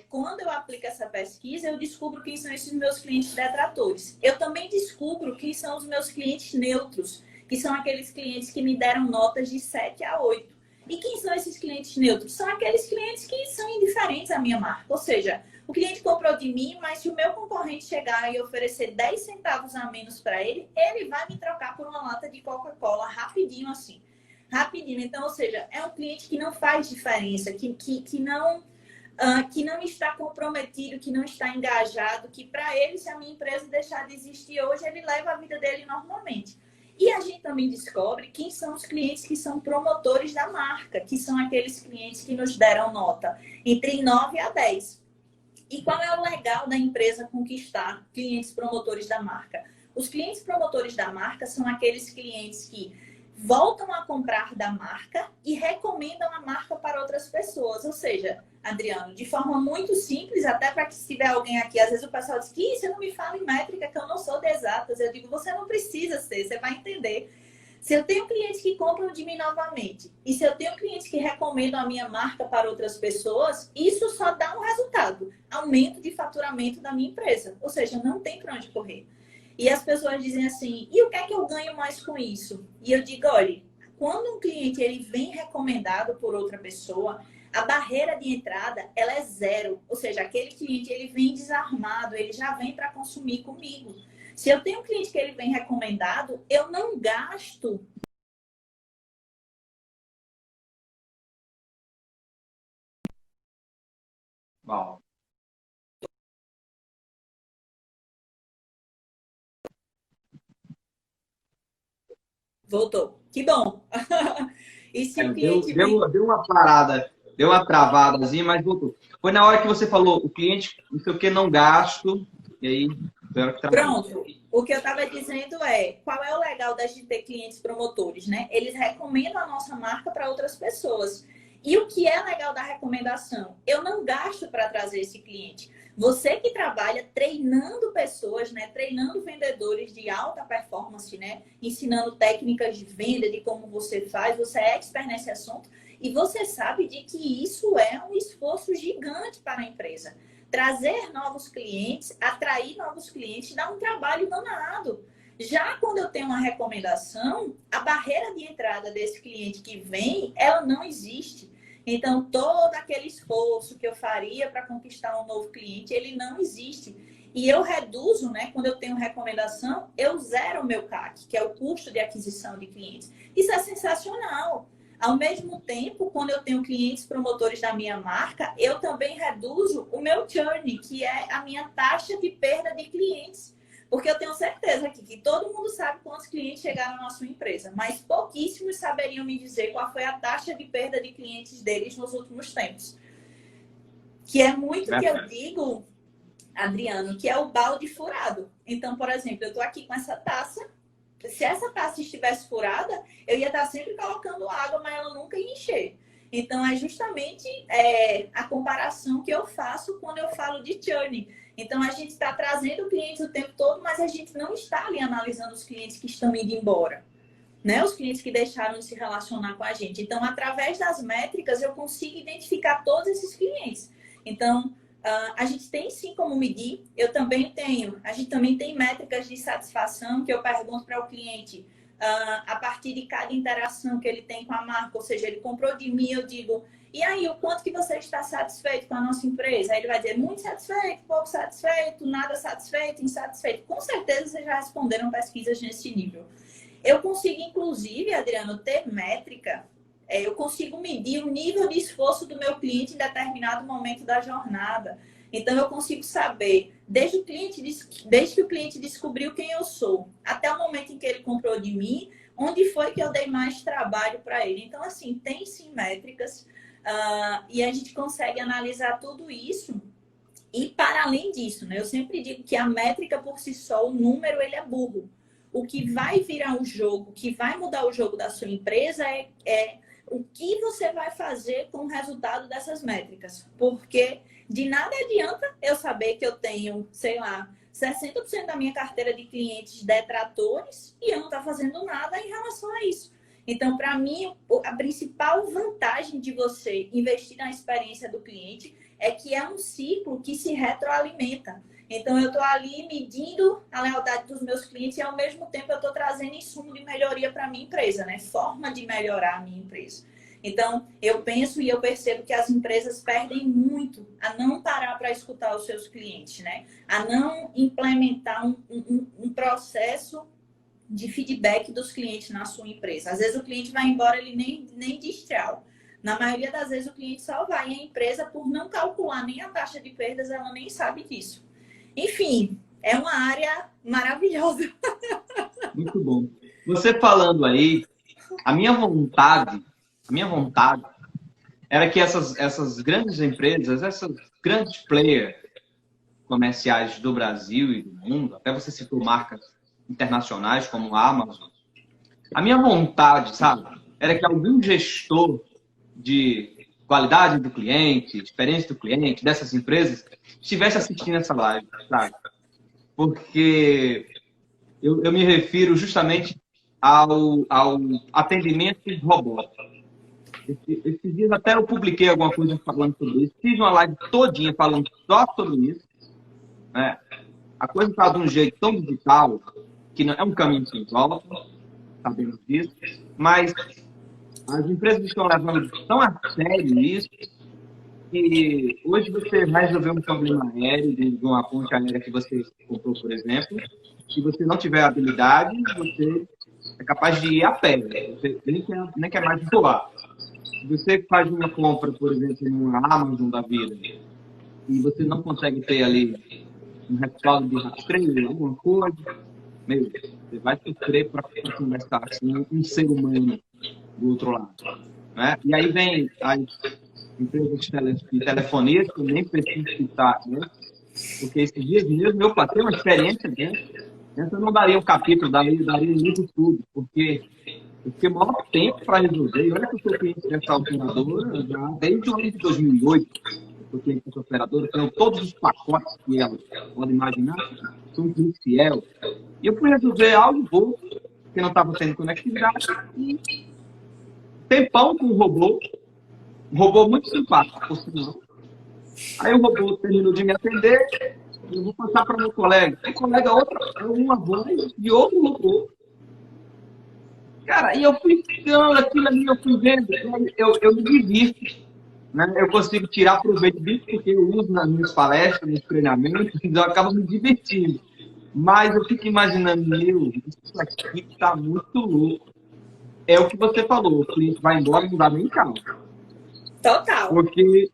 quando eu aplico essa pesquisa, eu descubro quem são esses meus clientes detratores. Eu também descubro quem são os meus clientes neutros, que são aqueles clientes que me deram notas de 7 a 8. E quem são esses clientes neutros? São aqueles clientes que são indiferentes à minha marca. Ou seja, o cliente comprou de mim, mas se o meu concorrente chegar e oferecer 10 centavos a menos para ele, ele vai me trocar por uma lata de Coca-Cola rapidinho assim. Rapidinho. Então, ou seja, é um cliente que não faz diferença, que não está comprometido, que não está engajado, que para ele, se a minha empresa deixar de existir hoje, ele leva a vida dele normalmente. E a gente também descobre quem são os clientes que são promotores da marca, que são aqueles clientes que nos deram nota entre 9 a 10. E qual é o legal da empresa conquistar clientes promotores da marca? Os clientes promotores da marca são aqueles clientes que voltam a comprar da marca e recomendam a marca para outras pessoas. Ou seja, Adriano, de forma muito simples, até para que se tiver alguém aqui, às vezes o pessoal diz que você não me fala em métrica, que eu não sou de exatas. Eu digo, você não precisa ser, você vai entender. Se eu tenho clientes que compram de mim novamente e se eu tenho clientes que recomendam a minha marca para outras pessoas, isso só dá um resultado, aumento de faturamento da minha empresa. Ou seja, não tem para onde correr. E as pessoas dizem assim, e o que é que eu ganho mais com isso? E eu digo, olha, quando um cliente ele vem recomendado por outra pessoa, a barreira de entrada ela é zero. Ou seja, aquele cliente ele vem desarmado, ele já vem para consumir comigo. Se eu tenho um cliente que ele vem recomendado, eu não gasto. Bom. Voltou. Que bom. E se o Deu, cliente vem... deu, deu uma parada, deu uma travadazinha, mas voltou. Foi na hora que você falou, o cliente, não sei o que, não gasto, e aí... Pronto. O que eu estava dizendo é, qual é o legal da gente ter clientes promotores, né? Eles recomendam a nossa marca para outras pessoas. E o que é legal da recomendação? Eu não gasto para trazer esse cliente. Você que trabalha treinando pessoas, né? Treinando vendedores de alta performance, né? Ensinando técnicas de venda, de como você faz, você é expert nesse assunto e você sabe de que isso é um esforço gigante para a empresa. Trazer novos clientes, atrair novos clientes, dá um trabalho danado. Já quando eu tenho uma recomendação, a barreira de entrada desse cliente que vem, ela não existe. Então, todo aquele esforço que eu faria para conquistar um novo cliente, ele não existe. E eu reduzo, né? Quando eu tenho recomendação, eu zero o meu CAC, que é o custo de aquisição de clientes. Isso é sensacional. Ao mesmo tempo, quando eu tenho clientes promotores da minha marca, eu também reduzo o meu churn, que é a minha taxa de perda de clientes. Porque eu tenho certeza aqui que todo mundo sabe quantos clientes chegaram na sua empresa, mas pouquíssimos saberiam me dizer qual foi a taxa de perda de clientes deles nos últimos tempos. Que é muito que eu digo, Adriano, que é o balde furado. Então, por exemplo, eu estou aqui com essa taça. Se essa taça estivesse furada, eu ia estar sempre colocando água, mas ela nunca ia encher. Então, é justamente a comparação que eu faço quando eu falo de churn. Então, a gente está trazendo clientes o tempo todo, mas a gente não está ali analisando os clientes que estão indo embora, né? Os clientes que deixaram de se relacionar com a gente. Então, através das métricas, eu consigo identificar todos esses clientes. Então, a gente tem sim como medir. A gente também tem métricas de satisfação que eu pergunto para o cliente a partir de cada interação que ele tem com a marca, ou seja, ele comprou de mim, eu digo, e aí, o quanto que você está satisfeito com a nossa empresa? Aí ele vai dizer, muito satisfeito, pouco satisfeito, nada satisfeito, insatisfeito. Com certeza vocês já responderam pesquisas nesse nível. Eu consigo, inclusive, Adriano, ter métrica, eu consigo medir o nível de esforço do meu cliente em determinado momento da jornada. Então, eu consigo saber, desde que o cliente descobriu quem eu sou, até o momento em que ele comprou de mim, onde foi que eu dei mais trabalho para ele. Então, assim, tem sim métricas, e a gente consegue analisar tudo isso. E, para além disso, né, eu sempre digo que a métrica por si só, o número, ele é burro. O que vai virar o jogo, o que vai mudar o jogo da sua empresa é o que você vai fazer com o resultado dessas métricas. Porque de nada adianta eu saber que eu tenho, sei lá, 60% da minha carteira de clientes detratores e eu não estou fazendo nada em relação a isso. Então, para mim, a principal vantagem de você investir na experiência do cliente é que é um ciclo que se retroalimenta. Então, eu estou ali medindo a lealdade dos meus clientes e, ao mesmo tempo, eu estou trazendo insumo de melhoria para a minha empresa, né? Forma de melhorar a minha empresa. Então, eu penso e eu percebo que as empresas perdem muito a não parar para escutar os seus clientes, né? A não implementar um processo de feedback dos clientes na sua empresa. Às vezes, o cliente vai embora, ele nem diz tchau. Na maioria das vezes, o cliente só vai e a empresa, por não calcular nem a taxa de perdas, ela nem sabe disso. Enfim, é uma área maravilhosa. Muito bom. Você falando aí, a minha vontade era que essas grandes empresas, essas grandes players comerciais do Brasil e do mundo, até você citou marcas internacionais como a Amazon, a minha vontade, sabe, era que algum gestor de qualidade do cliente, experiência do cliente, dessas empresas, estivesse assistindo essa live, sabe? Porque eu me refiro justamente ao atendimento robótico. Esses dias até eu publiquei alguma coisa falando sobre isso. Fiz uma live todinha falando só sobre isso. Né? A coisa está de um jeito tão digital que não é um caminho sem volta, sabemos disso, mas as empresas estão levando tão a sério isso que hoje você vai resolver um problema aéreo de uma ponte aérea que você comprou, por exemplo. Se você não tiver habilidade, você é capaz de ir a pé. Você nem quer mais voar. Se você faz uma compra, por exemplo, numa Amazon da vida, e você não consegue ter ali um respaldo de rastreio, alguma coisa, meu, você vai sofrer para conversar com um ser humano do outro lado. Né? E aí vem as empresas de telefonia, que eu nem preciso citar, né? Porque esses dias mesmo eu passei uma experiência dentro. Eu não daria um capítulo, daria um livro tudo, porque eu fiquei maior tempo para resolver. E olha que eu sou cliente dessa operadora já desde o ano de 2008. Eu sou cliente dessa operadora, tenho todos os pacotes que ela pode imaginar, sou um cliente fiel. E eu fui resolver algo bom, que não estava tendo conectividade, e tempão com um robô muito simpático, por sinal. Aí o robô terminou de me atender, eu vou passar para meu colega. Aí colega uma voz de outro robô. Cara, e eu fui ficando aquilo ali, eu fui vendo, eu me divirto. Né? Eu consigo tirar proveito disso porque eu uso nas minhas palestras, nos treinamentos, então eu acabo me divertindo. Mas eu fico imaginando, isso aqui está muito louco. É o que você falou, o cliente vai embora e não dá nem calma. Total. Porque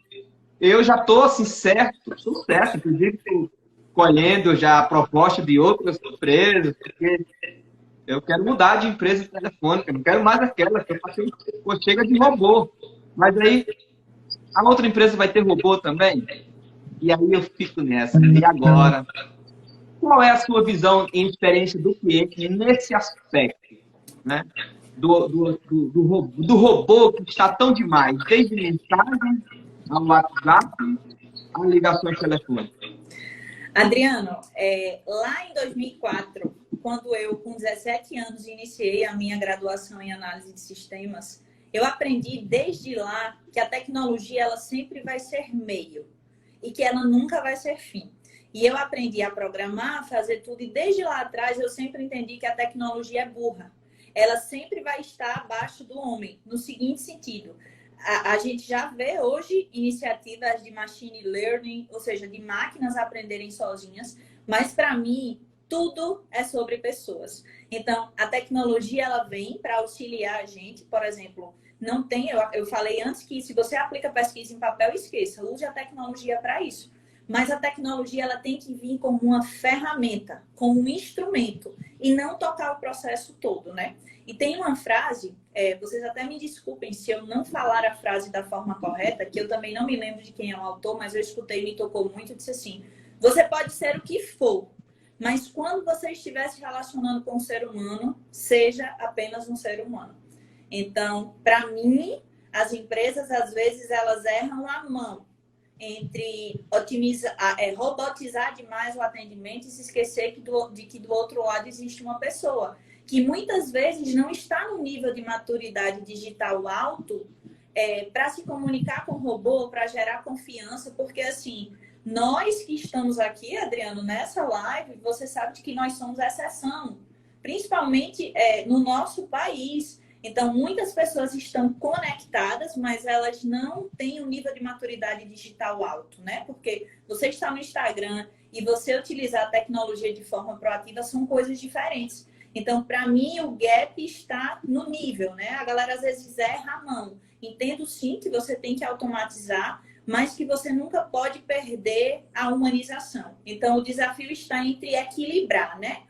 eu já estou assim, estou certo, inclusive estou colhendo já a proposta de outras empresas, porque eu quero mudar de empresa telefônica, não quero mais aquela que eu passei, chega de robô. Mas aí, a outra empresa vai ter robô também? E aí eu fico nessa. E agora? Qual é a sua visão em experiência do cliente nesse aspecto? Né? Do robô que está tão demais, desde mensagem ao WhatsApp, a ligações telefônicas. Adriano, lá em 2004, quando eu, com 17 anos, iniciei a minha graduação em análise de sistemas, eu aprendi desde lá que a tecnologia ela sempre vai ser meio e que ela nunca vai ser fim. E eu aprendi a programar, a fazer tudo, e desde lá atrás eu sempre entendi que a tecnologia é burra. Ela sempre vai estar abaixo do homem, no seguinte sentido. A gente já vê hoje iniciativas de machine learning, ou seja, de máquinas aprenderem sozinhas, mas para mim tudo é sobre pessoas. Então, a tecnologia ela vem para auxiliar a gente, por exemplo, não tem, eu falei antes que se você aplica pesquisa em papel, esqueça, use a tecnologia para isso. Mas a tecnologia ela tem que vir como uma ferramenta, como um instrumento, e não tocar o processo todo, né? E tem uma frase, vocês até me desculpem se eu não falar a frase da forma correta, que eu também não me lembro de quem é o autor, mas eu escutei e me tocou muito, disse assim, você pode ser o que for, mas quando você estiver se relacionando com um ser humano, seja apenas um ser humano. Então, para mim, as empresas, às vezes, elas erram a mão entre robotizar demais o atendimento e se esquecer de que do outro lado existe uma pessoa que muitas vezes não está no nível de maturidade digital alto para se comunicar com o robô, para gerar confiança, porque assim, nós que estamos aqui, Adriano, nessa live, você sabe de que nós somos exceção, principalmente no nosso país. Então, muitas pessoas estão conectadas, mas elas não têm um nível de maturidade digital alto, né? Porque você está no Instagram e você utilizar a tecnologia de forma proativa são coisas diferentes. Então, para mim, o gap está no nível, né? A galera às vezes erra a mão. Entendo sim que você tem que automatizar, mas que você nunca pode perder a humanização. Então, o desafio está entre equilibrar, né?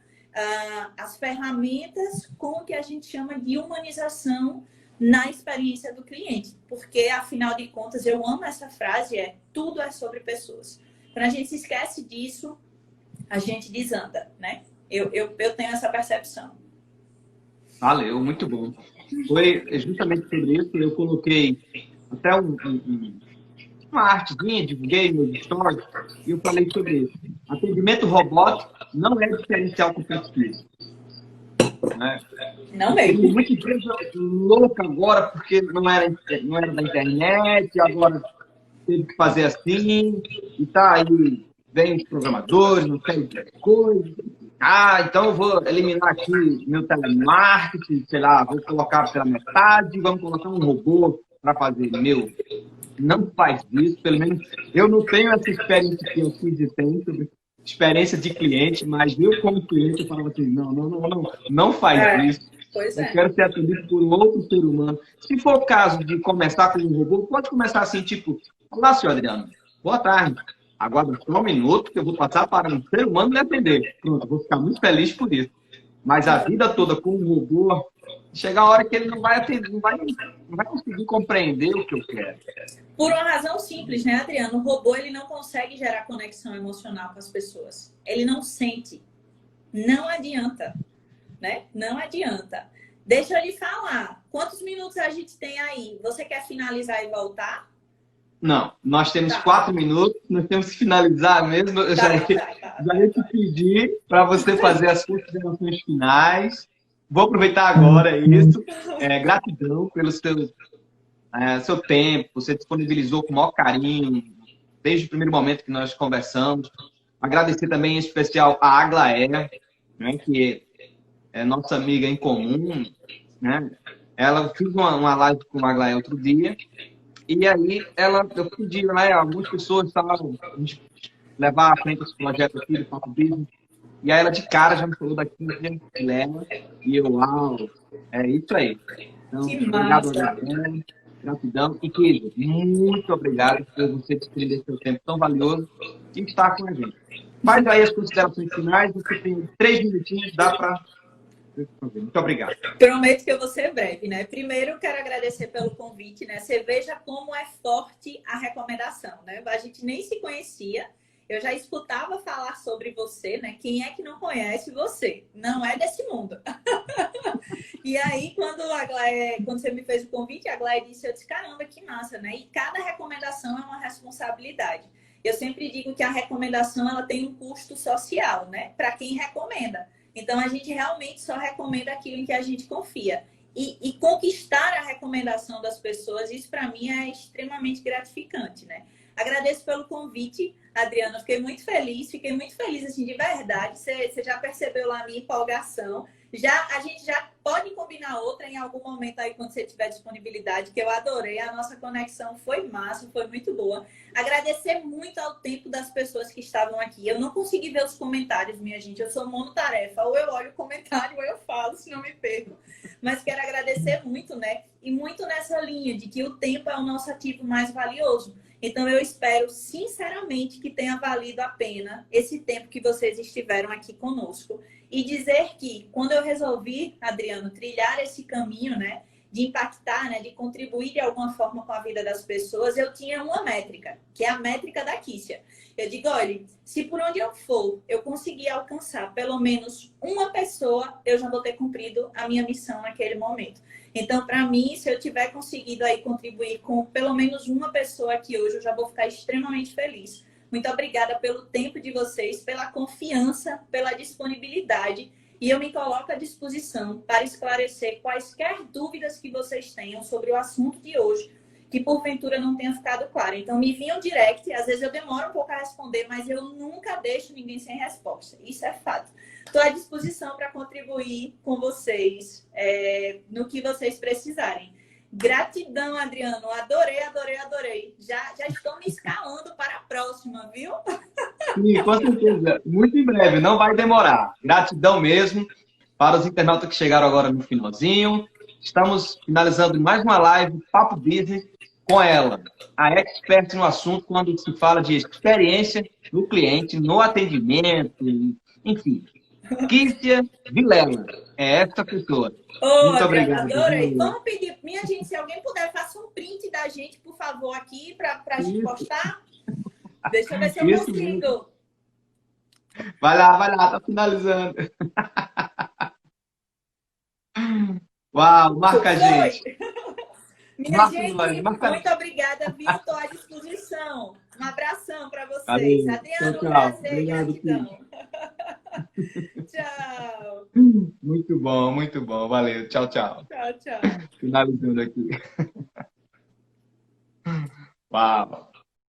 As ferramentas com o que a gente chama de humanização na experiência do cliente. Porque, afinal de contas, eu amo essa frase, tudo é sobre pessoas. Quando a gente se esquece disso, a gente desanda, né? Eu tenho essa percepção. Valeu, muito bom. Foi justamente sobre isso que eu coloquei até uma artezinha, divulguei meus stories e eu falei sobre isso. Atendimento robótico não é diferencial competitivo. Né? Não Tem mesmo. muita empresa louca agora porque não era da internet, agora teve que fazer assim, e tá aí, vem os programadores, não tem coisa. Então eu vou eliminar aqui meu telemarketing, sei lá, vou colocar pela metade, vamos colocar um robô para fazer meu. Não faz isso, pelo menos eu não tenho essa experiência que eu fiz e tenho, sobre experiência de cliente, mas eu como cliente eu falava assim, não faz isso. Pois Eu quero ser atendido por um outro ser humano. Se for o caso de começar com um robô, pode começar assim, tipo, olá, senhor Adriano, boa tarde. Agora só um minuto que eu vou passar para um ser humano me atender. Pronto, eu vou ficar muito feliz por isso. Mas a vida toda com um robô, chega a hora que ele não vai conseguir compreender o que eu quero. Por uma razão simples, né, Adriano? O robô ele não consegue gerar conexão emocional com as pessoas. Ele não sente. Não adianta, né? Não adianta. Deixa eu lhe falar. Quantos minutos a gente tem aí? Você quer finalizar e voltar? Não, nós temos 4 minutos, nós temos que finalizar mesmo. Eu já ia te pedir para você fazer as considerações finais. Vou aproveitar agora isso. Gratidão pelo seu tempo, você disponibilizou com o maior carinho, desde o primeiro momento que nós conversamos. Agradecer também em especial a Aglaé, né, que é nossa amiga em comum. Né? Eu fiz uma live com a Aglaé outro dia. E aí, eu pedi, né, algumas pessoas estavam levar à frente esse projeto aqui do Papo Business. E aí ela de cara já me falou daqui, leva. E eu, uau, é isso aí. Então, Que obrigado, massa. gratidão. E, querido, muito obrigado por você desprender seu tempo tão valioso e estar com a gente. Faz aí as considerações finais, você tem 3 minutinhos, dá para... Muito obrigado. Prometo que eu vou ser breve, né? Primeiro, eu quero agradecer pelo convite, né? Você veja como é forte a recomendação, né? A gente nem se conhecia, eu já escutava falar sobre você, né? Quem é que não conhece você? Não é desse mundo. E aí, quando você me fez o convite, a Aglaé disse, eu disse, caramba, que massa, né? E cada recomendação é uma responsabilidade. Eu sempre digo que a recomendação ela tem um custo social, né? Para quem recomenda. Então, a gente realmente só recomenda aquilo em que a gente confia. E conquistar a recomendação das pessoas, isso para mim é extremamente gratificante, né? Agradeço pelo convite, Adriana. Fiquei muito feliz, assim, de verdade. Você já percebeu lá a minha empolgação. A gente já pode combinar outra em algum momento aí, quando você tiver disponibilidade, que eu adorei. A nossa conexão foi massa, foi muito boa. Agradecer muito ao tempo das pessoas que estavam aqui. Eu não consegui ver os comentários, minha gente. Eu sou monotarefa. Ou eu olho o comentário ou eu falo, se não me perco. Mas quero agradecer muito, né? E muito nessa linha de que o tempo é o nosso ativo mais valioso. Então, eu espero, sinceramente, que tenha valido a pena esse tempo que vocês estiveram aqui conosco. E dizer que, quando eu resolvi, Adriano, trilhar esse caminho, né, de impactar, né, de contribuir de alguma forma com a vida das pessoas, eu tinha uma métrica, que é a métrica da Kícia. Eu digo, olha, se por onde eu for, eu conseguir alcançar pelo menos uma pessoa, eu já vou ter cumprido a minha missão naquele momento. Então, para mim, se eu tiver conseguido aí contribuir com pelo menos uma pessoa aqui hoje, eu já vou ficar extremamente feliz. Muito obrigada pelo tempo de vocês, pela confiança, pela disponibilidade. E eu me coloco à disposição para esclarecer quaisquer dúvidas que vocês tenham sobre o assunto de hoje, que porventura não tenha ficado claro. Então, me enviam direct, às vezes eu demoro um pouco a responder, mas eu nunca deixo ninguém sem resposta. Isso é fato. Estou à disposição para contribuir com vocês no que vocês precisarem. Gratidão, Adriano. Adorei. Já estou me escalando para a próxima, viu? Sim, com certeza. Muito em breve, não vai demorar. Gratidão mesmo para os internautas que chegaram agora no finalzinho. Estamos finalizando mais uma live Papo Business com ela, a expert no assunto quando se fala de experiência do cliente, no atendimento, enfim. Kícia Vilela é essa pessoa. Muito Adriana, obrigado. adorei. Vamos pedir, minha gente, se alguém puder, faça um print da gente, por favor, aqui, para a gente postar. Deixa eu ver se eu consigo. Vai lá, tá finalizando. Uau, marca a gente. Minha gente, muito obrigada, viu? Estou à disposição. Um abração para vocês. Valeu. Adriano, Tchau. um prazer, Obrigado, gratidão. Tchau. Muito bom. Valeu. Tchau. Tchau. Finalizando aqui. Uau.